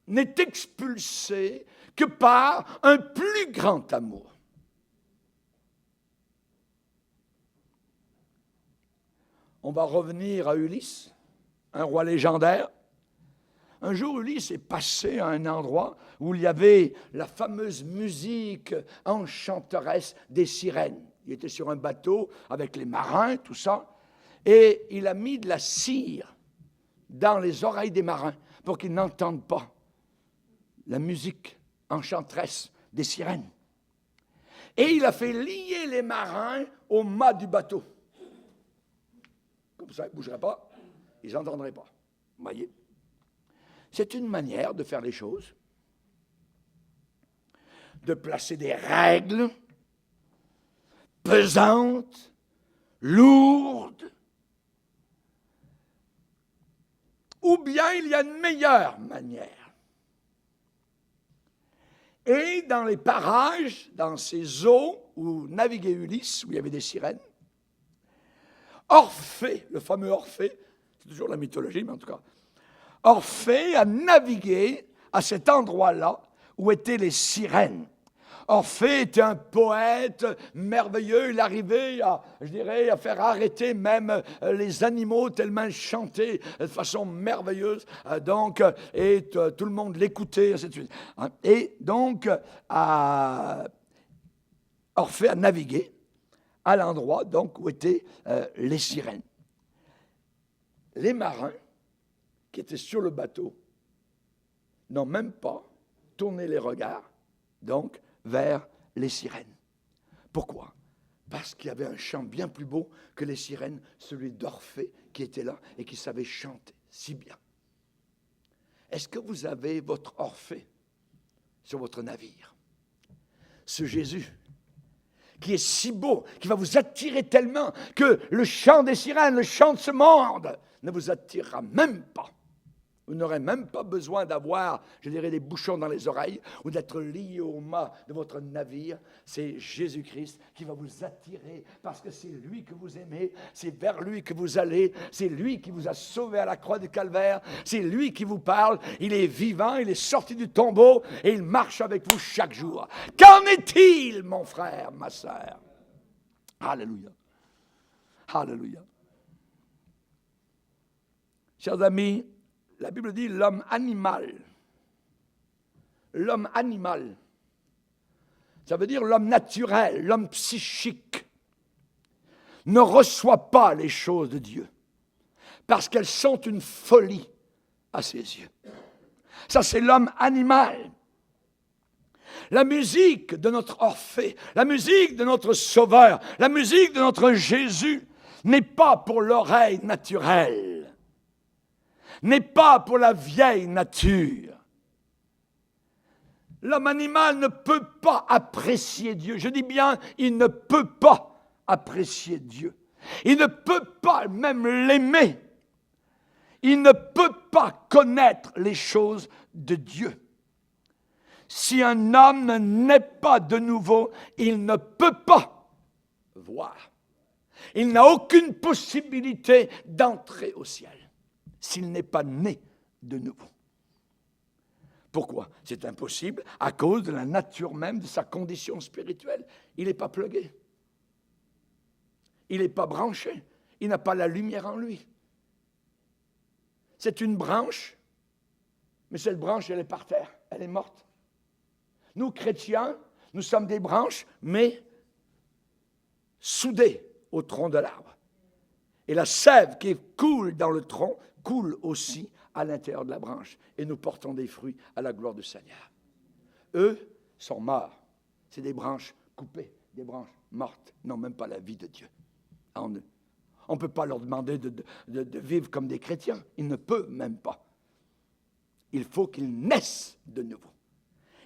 n'est expulsé que par un plus grand amour. On va revenir à Ulysse, un roi légendaire. Un jour, Ulysse est passé à un endroit où il y avait la fameuse musique enchanteresse des sirènes. Il était sur un bateau avec les marins, tout ça, et il a mis de la cire dans les oreilles des marins pour qu'ils n'entendent pas la musique enchanteresse des sirènes. Et il a fait lier les marins au mât du bateau. Comme ça, ils ne bougeraient pas, ils n'entendraient pas. Vous voyez? C'est une manière de faire les choses, de placer des règles pesantes, lourdes, ou bien il y a une meilleure manière. Et dans les parages, dans ces eaux où naviguait Ulysse, où il y avait des sirènes, Orphée, le fameux Orphée, c'est toujours la mythologie, mais en tout cas, Orphée a navigué à cet endroit-là où étaient les sirènes. Orphée était un poète merveilleux, il arrivait à faire arrêter même les animaux tellement il chantait de façon merveilleuse, et tout le monde l'écoutait, ainsi de suite. Et donc, Orphée a navigué à l'endroit donc où étaient les sirènes. Les marins qui étaient sur le bateau n'ont même pas tourné les regards donc vers les sirènes. Pourquoi? Parce qu'il y avait un chant bien plus beau que les sirènes, celui d'Orphée qui était là et qui savait chanter si bien. Est-ce que vous avez votre Orphée sur votre navire? Ce Jésus qui est si beau, qui va vous attirer tellement que le chant des sirènes, le chant de ce monde ne vous attirera même pas. Vous n'aurez même pas besoin d'avoir, je dirais, des bouchons dans les oreilles ou d'être lié au mât de votre navire. C'est Jésus-Christ qui va vous attirer parce que c'est lui que vous aimez, c'est vers lui que vous allez, c'est lui qui vous a sauvé à la croix du Calvaire, c'est lui qui vous parle, il est vivant, il est sorti du tombeau et il marche avec vous chaque jour. Qu'en est-il, mon frère, ma sœur? Alléluia. Alléluia. Chers amis, la Bible dit l'homme animal. L'homme animal. Ça veut dire l'homme naturel, l'homme psychique. Ne reçoit pas les choses de Dieu. Parce qu'elles sont une folie à ses yeux. Ça, c'est l'homme animal. La musique de notre Orphée, la musique de notre Sauveur, la musique de notre Jésus n'est pas pour l'oreille naturelle. N'est pas pour la vieille nature. L'homme animal ne peut pas apprécier Dieu. Je dis bien, il ne peut pas apprécier Dieu. Il ne peut pas même l'aimer. Il ne peut pas connaître les choses de Dieu. Si un homme ne naît pas de nouveau, il ne peut pas voir. Il n'a aucune possibilité d'entrer au ciel s'il n'est pas né de nouveau. Pourquoi? C'est impossible à cause de la nature même de sa condition spirituelle. Il n'est pas plugué. Il n'est pas branché. Il n'a pas la lumière en lui. C'est une branche, mais cette branche, elle est par terre. Elle est morte. Nous, chrétiens, nous sommes des branches, mais soudées au tronc de l'arbre. Et la sève qui coule dans le tronc coule aussi à l'intérieur de la branche. Et nous portons des fruits à la gloire du Seigneur. Eux sont morts. C'est des branches coupées, des branches mortes. Ils n'ont même pas la vie de Dieu en eux. On ne peut pas leur demander de vivre comme des chrétiens. Ils ne peuvent même pas. Il faut qu'ils naissent de nouveau.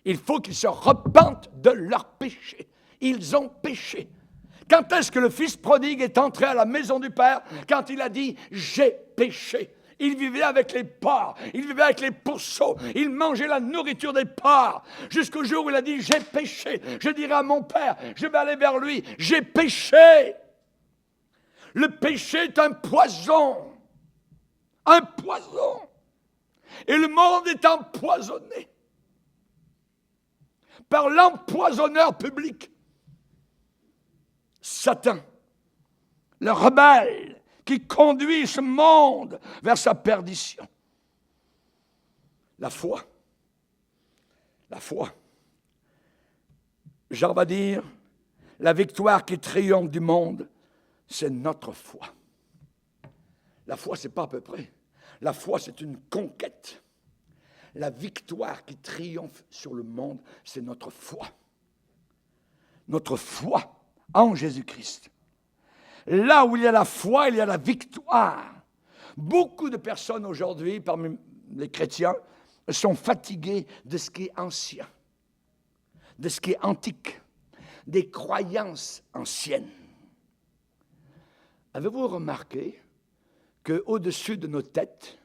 Il faut qu'ils se repentent de leurs péchés. Ils ont péché. Quand est-ce que le fils prodigue est entré à la maison du Père? Quand il a dit « j'ai péché ». Il vivait avec les porcs, il vivait avec les pourceaux, il mangeait la nourriture des porcs, jusqu'au jour où il a dit « j'ai péché, je dirai à mon Père, je vais aller vers lui, j'ai péché ». Le péché est un poison, un poison. Et le monde est empoisonné par l'empoisonneur public, Satan, le rebelle, qui conduit ce monde vers sa perdition. La foi. Jean va dire, la victoire qui triomphe du monde, c'est notre foi. La foi, c'est pas à peu près. La foi, c'est une conquête. La victoire qui triomphe sur le monde, c'est notre foi. Notre foi en Jésus-Christ. Là où il y a la foi, il y a la victoire. Beaucoup de personnes aujourd'hui, parmi les chrétiens, sont fatigués de ce qui est ancien, de ce qui est antique, des croyances anciennes. Avez-vous remarqué qu'au-dessus de nos têtes,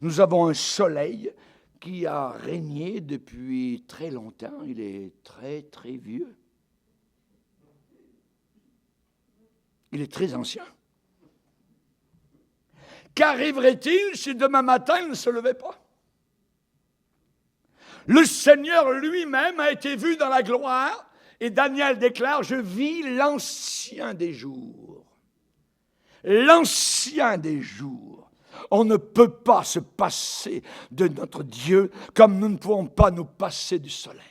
nous avons un soleil qui a régné depuis très longtemps? Il est très, très vieux. Il est très ancien. Qu'arriverait-il si demain matin il ne se levait pas? Le Seigneur lui-même a été vu dans la gloire et Daniel déclare « Je vis l'ancien des jours ». L'ancien des jours. On ne peut pas se passer de notre Dieu comme nous ne pouvons pas nous passer du soleil.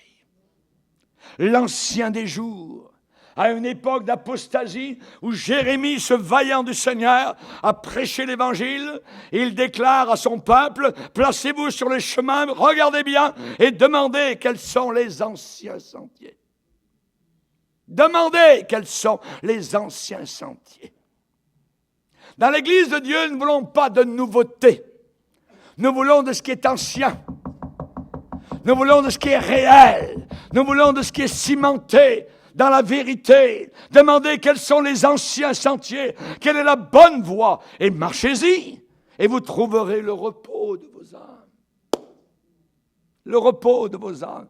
L'ancien des jours. À une époque d'apostasie où Jérémie, ce vaillant du Seigneur, a prêché l'Évangile, il déclare à son peuple, placez-vous sur les chemins, regardez bien et demandez quels sont les anciens sentiers. Demandez quels sont les anciens sentiers. Dans l'Église de Dieu, nous ne voulons pas de nouveautés. Nous voulons de ce qui est ancien. Nous voulons de ce qui est réel. Nous voulons de ce qui est cimenté. dans la vérité. Demandez quels sont les anciens sentiers, quelle est la bonne voie, et marchez-y, et vous trouverez le repos de vos âmes. Le repos de vos âmes.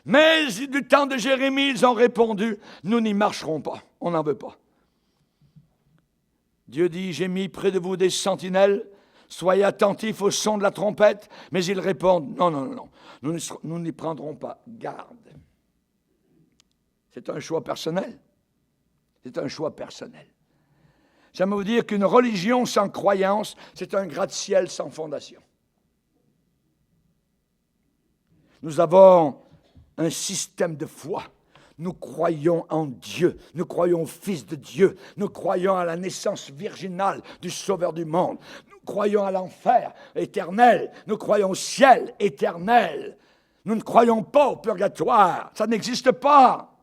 Mais du temps de Jérémie, ils ont répondu, nous n'y marcherons pas, on n'en veut pas. Dieu dit, j'ai mis près de vous des sentinelles, soyez attentifs au son de la trompette, mais ils répondent, non, nous n'y prendrons pas garde. C'est un choix personnel. C'est un choix personnel. J'aimerais vous dire qu'une religion sans croyance, c'est un gratte-ciel sans fondation. Nous avons un système de foi. Nous croyons en Dieu, nous croyons au Fils de Dieu, nous croyons à la naissance virginale du Sauveur du monde, nous croyons à l'enfer éternel, nous croyons au ciel éternel. Nous ne croyons pas au purgatoire, ça n'existe pas.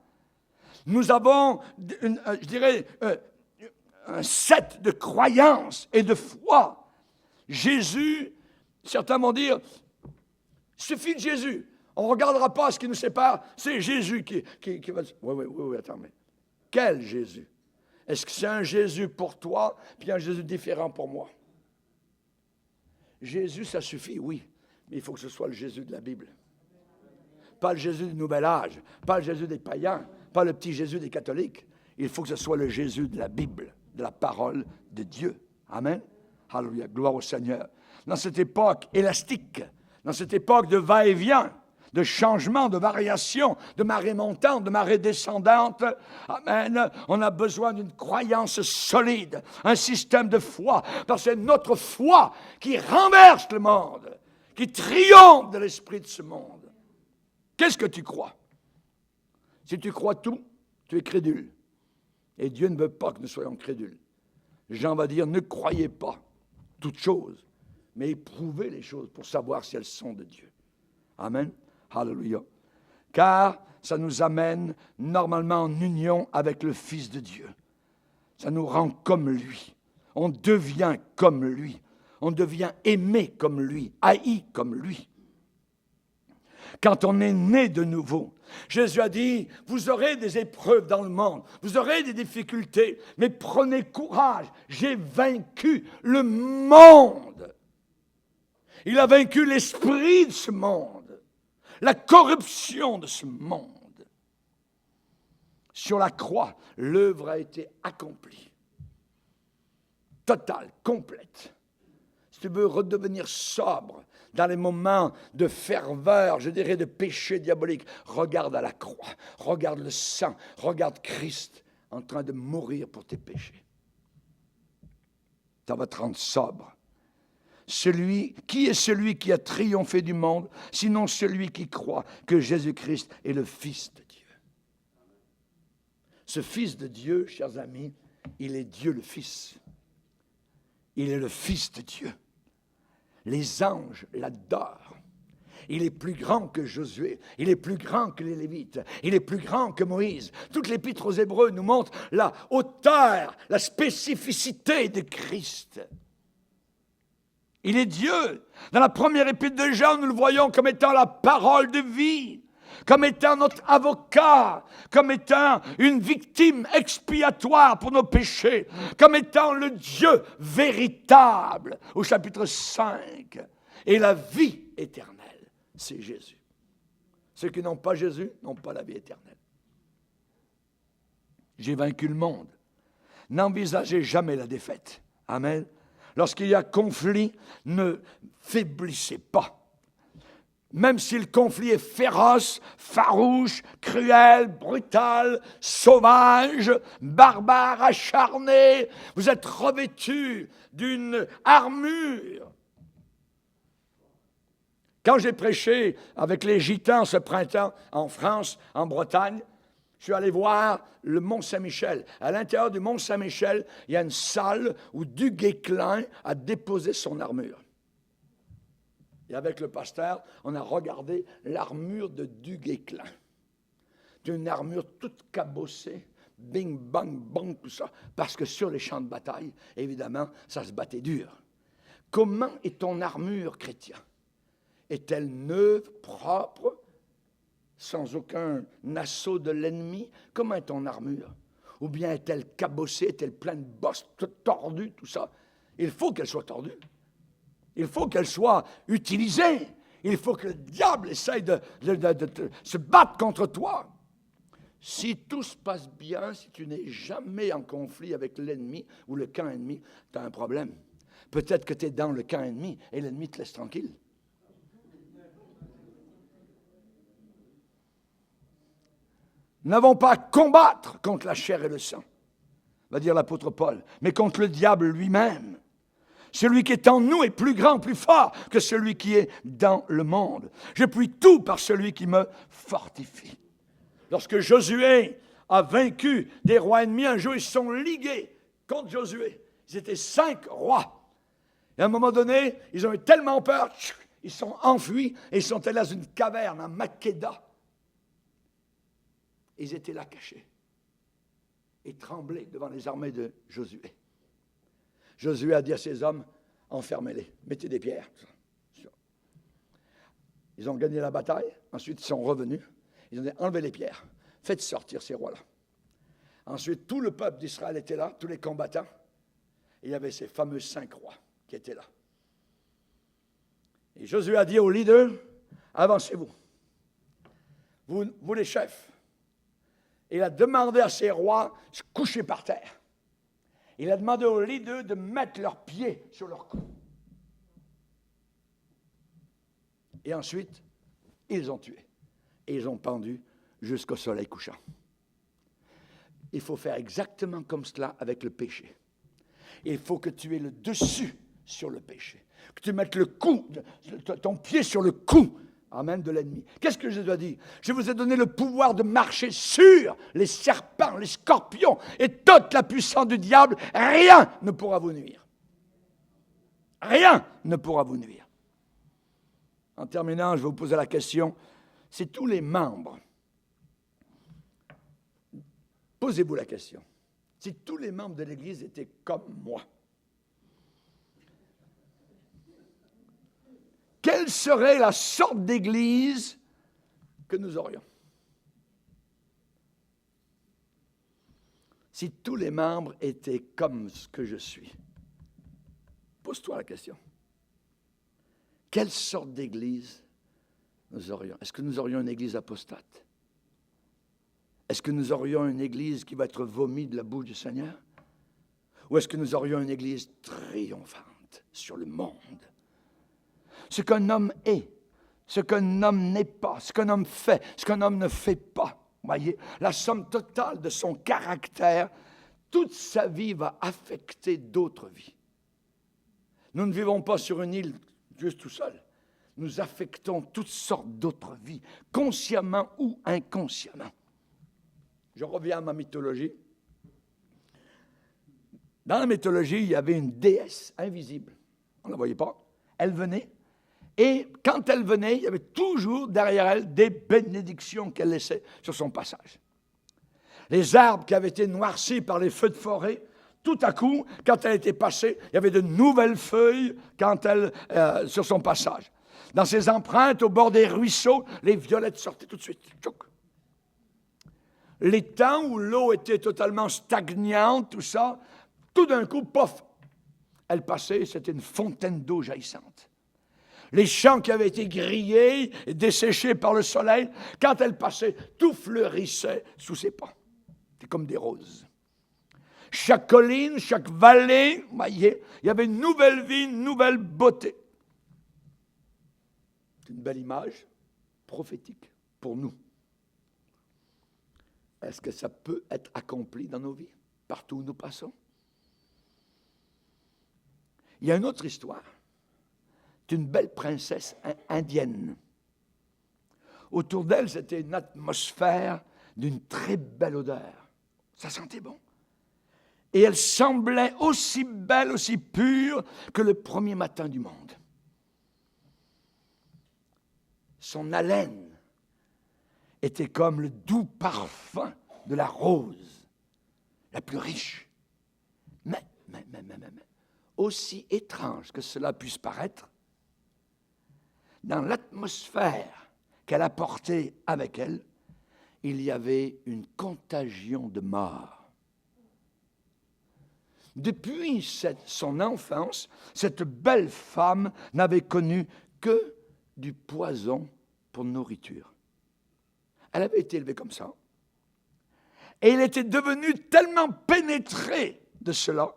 Nous avons, un set de croyances et de foi. Jésus, certains vont dire, il suffit de Jésus. On ne regardera pas ce qui nous sépare, c'est Jésus qui va... Oui, attends, mais quel Jésus? Est-ce que c'est un Jésus pour toi, puis un Jésus différent pour moi? Jésus, ça suffit, oui, mais il faut que ce soit le Jésus de la Bible. Pas le Jésus du Nouvel Âge, pas le Jésus des païens, pas le petit Jésus des catholiques. Il faut que ce soit le Jésus de la Bible, de la parole de Dieu. Amen. Alléluia, gloire au Seigneur. Dans cette époque élastique, dans cette époque de va-et-vient, de changement, de variation, de marée montante, de marée descendante. Amen. On a besoin d'une croyance solide, un système de foi, parce que c'est notre foi qui renverse le monde, qui triomphe de l'esprit de ce monde. Qu'est-ce que tu crois? Si tu crois tout, tu es crédule. Et Dieu ne veut pas que nous soyons crédules. Jean va dire, ne croyez pas toutes choses, mais éprouvez les choses pour savoir si elles sont de Dieu. Amen. Alléluia. Car ça nous amène normalement en union avec le Fils de Dieu. Ça nous rend comme lui. On devient comme lui. On devient aimé comme lui, haï comme lui. Quand on est né de nouveau, Jésus a dit, vous aurez des épreuves dans le monde, vous aurez des difficultés, mais prenez courage, j'ai vaincu le monde. Il a vaincu l'esprit de ce monde. La corruption de ce monde. Sur la croix, l'œuvre a été accomplie. Totale, complète. Si tu veux redevenir sobre dans les moments de ferveur, je dirais de péché diabolique, regarde à la croix, regarde le sang, regarde Christ en train de mourir pour tes péchés. Ça va te rendre sobre. Qui est celui qui a triomphé du monde, sinon celui qui croit que Jésus-Christ est le Fils de Dieu. Ce Fils de Dieu, chers amis, il est Dieu le Fils. Il est le Fils de Dieu. Les anges l'adorent. Il est plus grand que Josué, il est plus grand que les Lévites, il est plus grand que Moïse. Toute l'Épître aux Hébreux nous montre la hauteur, la spécificité de Christ. Il est Dieu. Dans la première épître de Jean, nous le voyons comme étant la parole de vie, comme étant notre avocat, comme étant une victime expiatoire pour nos péchés, comme étant le Dieu véritable, au chapitre 5. Et la vie éternelle, c'est Jésus. Ceux qui n'ont pas Jésus n'ont pas la vie éternelle. J'ai vaincu le monde. N'envisagez jamais la défaite. Amen. Lorsqu'il y a conflit, ne faiblissez pas. Même si le conflit est féroce, farouche, cruel, brutal, sauvage, barbare, acharné, vous êtes revêtus d'une armure. Quand j'ai prêché avec les Gitans ce printemps en France, en Bretagne, je suis allé voir le Mont-Saint-Michel. À l'intérieur du Mont-Saint-Michel, il y a une salle où Duguay-Clin a déposé son armure. Et avec le pasteur, on a regardé l'armure de Duguay-Clin. C'est une armure toute cabossée, bing, bang, bang, tout ça, parce que sur les champs de bataille, évidemment, ça se battait dur. Comment est ton armure, chrétien? Est-elle neuve, propre? sans aucun assaut de l'ennemi? Comment est ton armure? Ou bien est-elle cabossée, est-elle pleine de bosses, toute tordue, tout ça? Il faut qu'elle soit tordue. Il faut qu'elle soit utilisée. Il faut que le diable essaye de se battre contre toi. Si tout se passe bien, si tu n'es jamais en conflit avec l'ennemi ou le camp ennemi, tu as un problème. Peut-être que tu es dans le camp ennemi et l'ennemi te laisse tranquille. Nous n'avons pas à combattre contre la chair et le sang, va dire l'apôtre Paul, mais contre le diable lui-même. Celui qui est en nous est plus grand, plus fort que celui qui est dans le monde. Je puis tout par celui qui me fortifie. Lorsque Josué a vaincu des rois ennemis, un jour ils se sont ligués contre Josué. Ils étaient 5 rois. Et à un moment donné, ils ont eu tellement peur, ils sont enfuis et ils sont allés dans une caverne à Makkéda. Ils étaient là cachés et tremblaient devant les armées de Josué. Josué a dit à ses hommes, enfermez-les, mettez des pierres. Ils ont gagné la bataille, ensuite ils sont revenus, ils ont dit, enlevez les pierres, faites sortir ces rois-là. Ensuite, tout le peuple d'Israël était là, tous les combattants, et il y avait ces fameux 5 rois qui étaient là. Et Josué a dit aux leaders, avancez-vous, vous les chefs. Et il a demandé à ces rois de se coucher par terre. Il a demandé aux leaders de mettre leurs pieds sur leur cou. Et ensuite, ils ont tué. Et ils ont pendu jusqu'au soleil couchant. Il faut faire exactement comme cela avec le péché. Il faut que tu aies le dessus sur le péché. Que tu mettes le cou, ton pied sur le cou. Amen, de l'ennemi. Qu'est-ce que je dois dire? Je vous ai donné le pouvoir de marcher sur les serpents, les scorpions et toute la puissance du diable. Rien ne pourra vous nuire. Rien ne pourra vous nuire. En terminant, je vais vous poser la question. Si tous les membres, posez-vous la question, si tous les membres de l'Église étaient comme moi, quelle serait la sorte d'église que nous aurions? Si tous les membres étaient comme ce que je suis, pose-toi la question. Quelle sorte d'église nous aurions? Est-ce que nous aurions une église apostate? Est-ce que nous aurions une église qui va être vomie de la bouche du Seigneur? Ou est-ce que nous aurions une église triomphante sur le monde? Ce qu'un homme est, ce qu'un homme n'est pas, ce qu'un homme fait, ce qu'un homme ne fait pas. Voyez, la somme totale de son caractère, toute sa vie va affecter d'autres vies. Nous ne vivons pas sur une île juste tout seul. Nous affectons toutes sortes d'autres vies, consciemment ou inconsciemment. Je reviens à ma mythologie. Dans la mythologie, il y avait une déesse invisible. On ne la voyait pas. Elle venait. Et quand elle venait, il y avait toujours derrière elle des bénédictions qu'elle laissait sur son passage. Les arbres qui avaient été noircis par les feux de forêt, tout à coup, quand elle était passée, il y avait de nouvelles feuilles sur son passage. Dans ses empreintes, au bord des ruisseaux, les violettes sortaient tout de suite. Tchouk. Les temps où l'eau était totalement stagnante, tout d'un coup, pof, elle passait, c'était une fontaine d'eau jaillissante. Les champs qui avaient été grillés et desséchés par le soleil, quand elle passait, tout fleurissait sous ses pas. C'était comme des roses. Chaque colline, chaque vallée, vous voyez, il y avait une nouvelle vie, une nouvelle beauté. C'est une belle image prophétique pour nous. Est-ce que ça peut être accompli dans nos vies, partout où nous passons? Il y a une autre histoire. C'est une belle princesse indienne. Autour d'elle, c'était une atmosphère d'une très belle odeur. Ça sentait bon. Et elle semblait aussi belle, aussi pure que le premier matin du monde. Son haleine était comme le doux parfum de la rose, la plus riche. Mais, aussi étrange que cela puisse paraître, dans l'atmosphère qu'elle apportait avec elle, il y avait une contagion de mort. Depuis son enfance, cette belle femme n'avait connu que du poison pour nourriture. Elle avait été élevée comme ça. Et elle était devenue tellement pénétrée de cela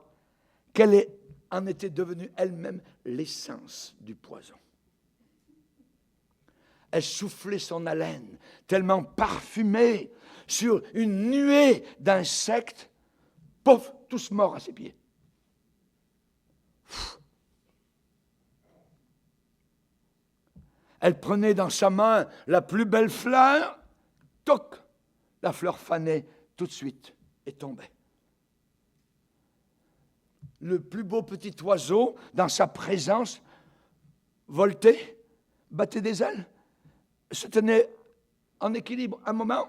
qu'elle en était devenue elle-même l'essence du poison. Elle soufflait son haleine, tellement parfumée, sur une nuée d'insectes, pouf, tous morts à ses pieds. Elle prenait dans sa main la plus belle fleur, toc, la fleur fanait tout de suite et tombait. Le plus beau petit oiseau, dans sa présence, voltait, battait des ailes, se tenait en équilibre un moment,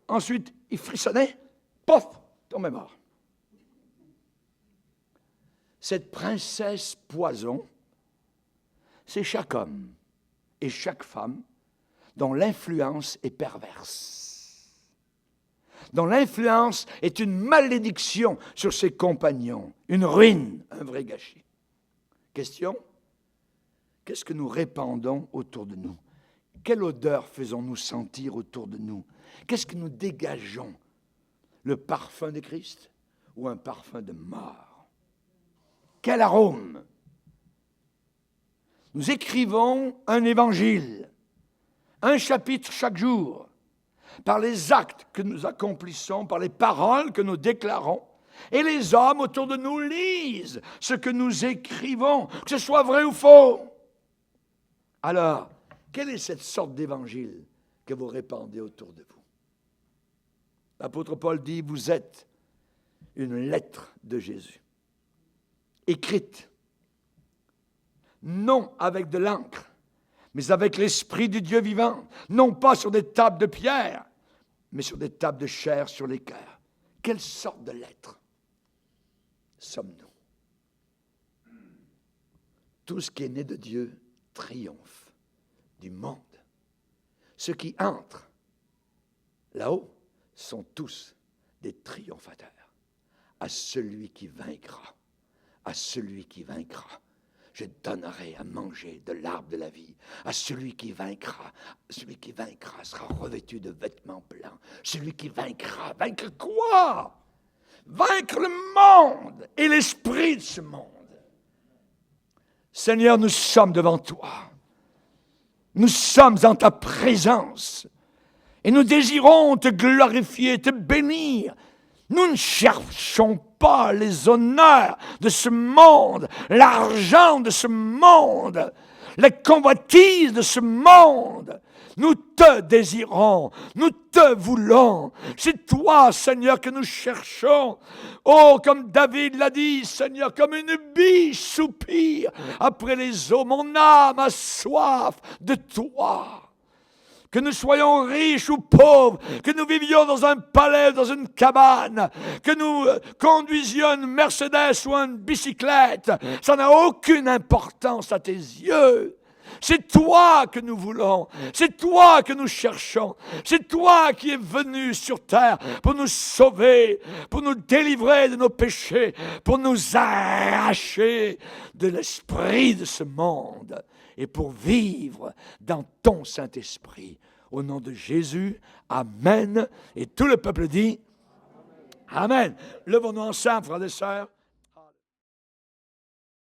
ensuite il frissonnait, pof, tombait mort. Cette princesse poison, c'est chaque homme et chaque femme dont l'influence est perverse, dont l'influence est une malédiction sur ses compagnons, une ruine, un vrai gâchis. Question, qu'est-ce que nous répandons autour de nous? Quelle odeur faisons-nous sentir autour de nous? Qu'est-ce que nous dégageons? Le parfum de Christ ou un parfum de mort? Quel arôme? Nous écrivons un évangile, un chapitre chaque jour, par les actes que nous accomplissons, par les paroles que nous déclarons, et les hommes autour de nous lisent ce que nous écrivons, que ce soit vrai ou faux. Alors, quelle est cette sorte d'évangile que vous répandez autour de vous? L'apôtre Paul dit, vous êtes une lettre de Jésus, écrite, non avec de l'encre, mais avec l'Esprit du Dieu vivant, non pas sur des tables de pierre, mais sur des tables de chair sur les cœurs. Quelle sorte de lettre sommes-nous? Tout ce qui est né de Dieu triomphe du monde. Ceux qui entrent là-haut sont tous des triomphateurs. À celui qui vaincra, je donnerai à manger de l'arbre de la vie. À celui qui vaincra sera revêtu de vêtements blancs. Celui qui vaincra quoi? Vaincre le monde et l'esprit de ce monde. Seigneur, nous sommes devant toi. Nous sommes en ta présence. Et nous désirons te glorifier, te bénir. Nous ne cherchons pas les honneurs de ce monde, l'argent de ce monde, les convoitises de ce monde. Nous te désirons, nous te voulons. C'est toi, Seigneur, que nous cherchons. Oh, comme David l'a dit, Seigneur, comme une biche soupire après les eaux. Mon âme a soif de toi. Que nous soyons riches ou pauvres, que nous vivions dans un palais, dans une cabane, que nous conduisions une Mercedes ou une bicyclette, ça n'a aucune importance à tes yeux. C'est toi que nous voulons, c'est toi que nous cherchons, c'est toi qui es venu sur terre pour nous sauver, pour nous délivrer de nos péchés, pour nous arracher de l'esprit de ce monde et pour vivre dans ton Saint-Esprit. Au nom de Jésus, Amen. Et tout le peuple dit Amen. Levons-nous ensemble, frères et sœurs.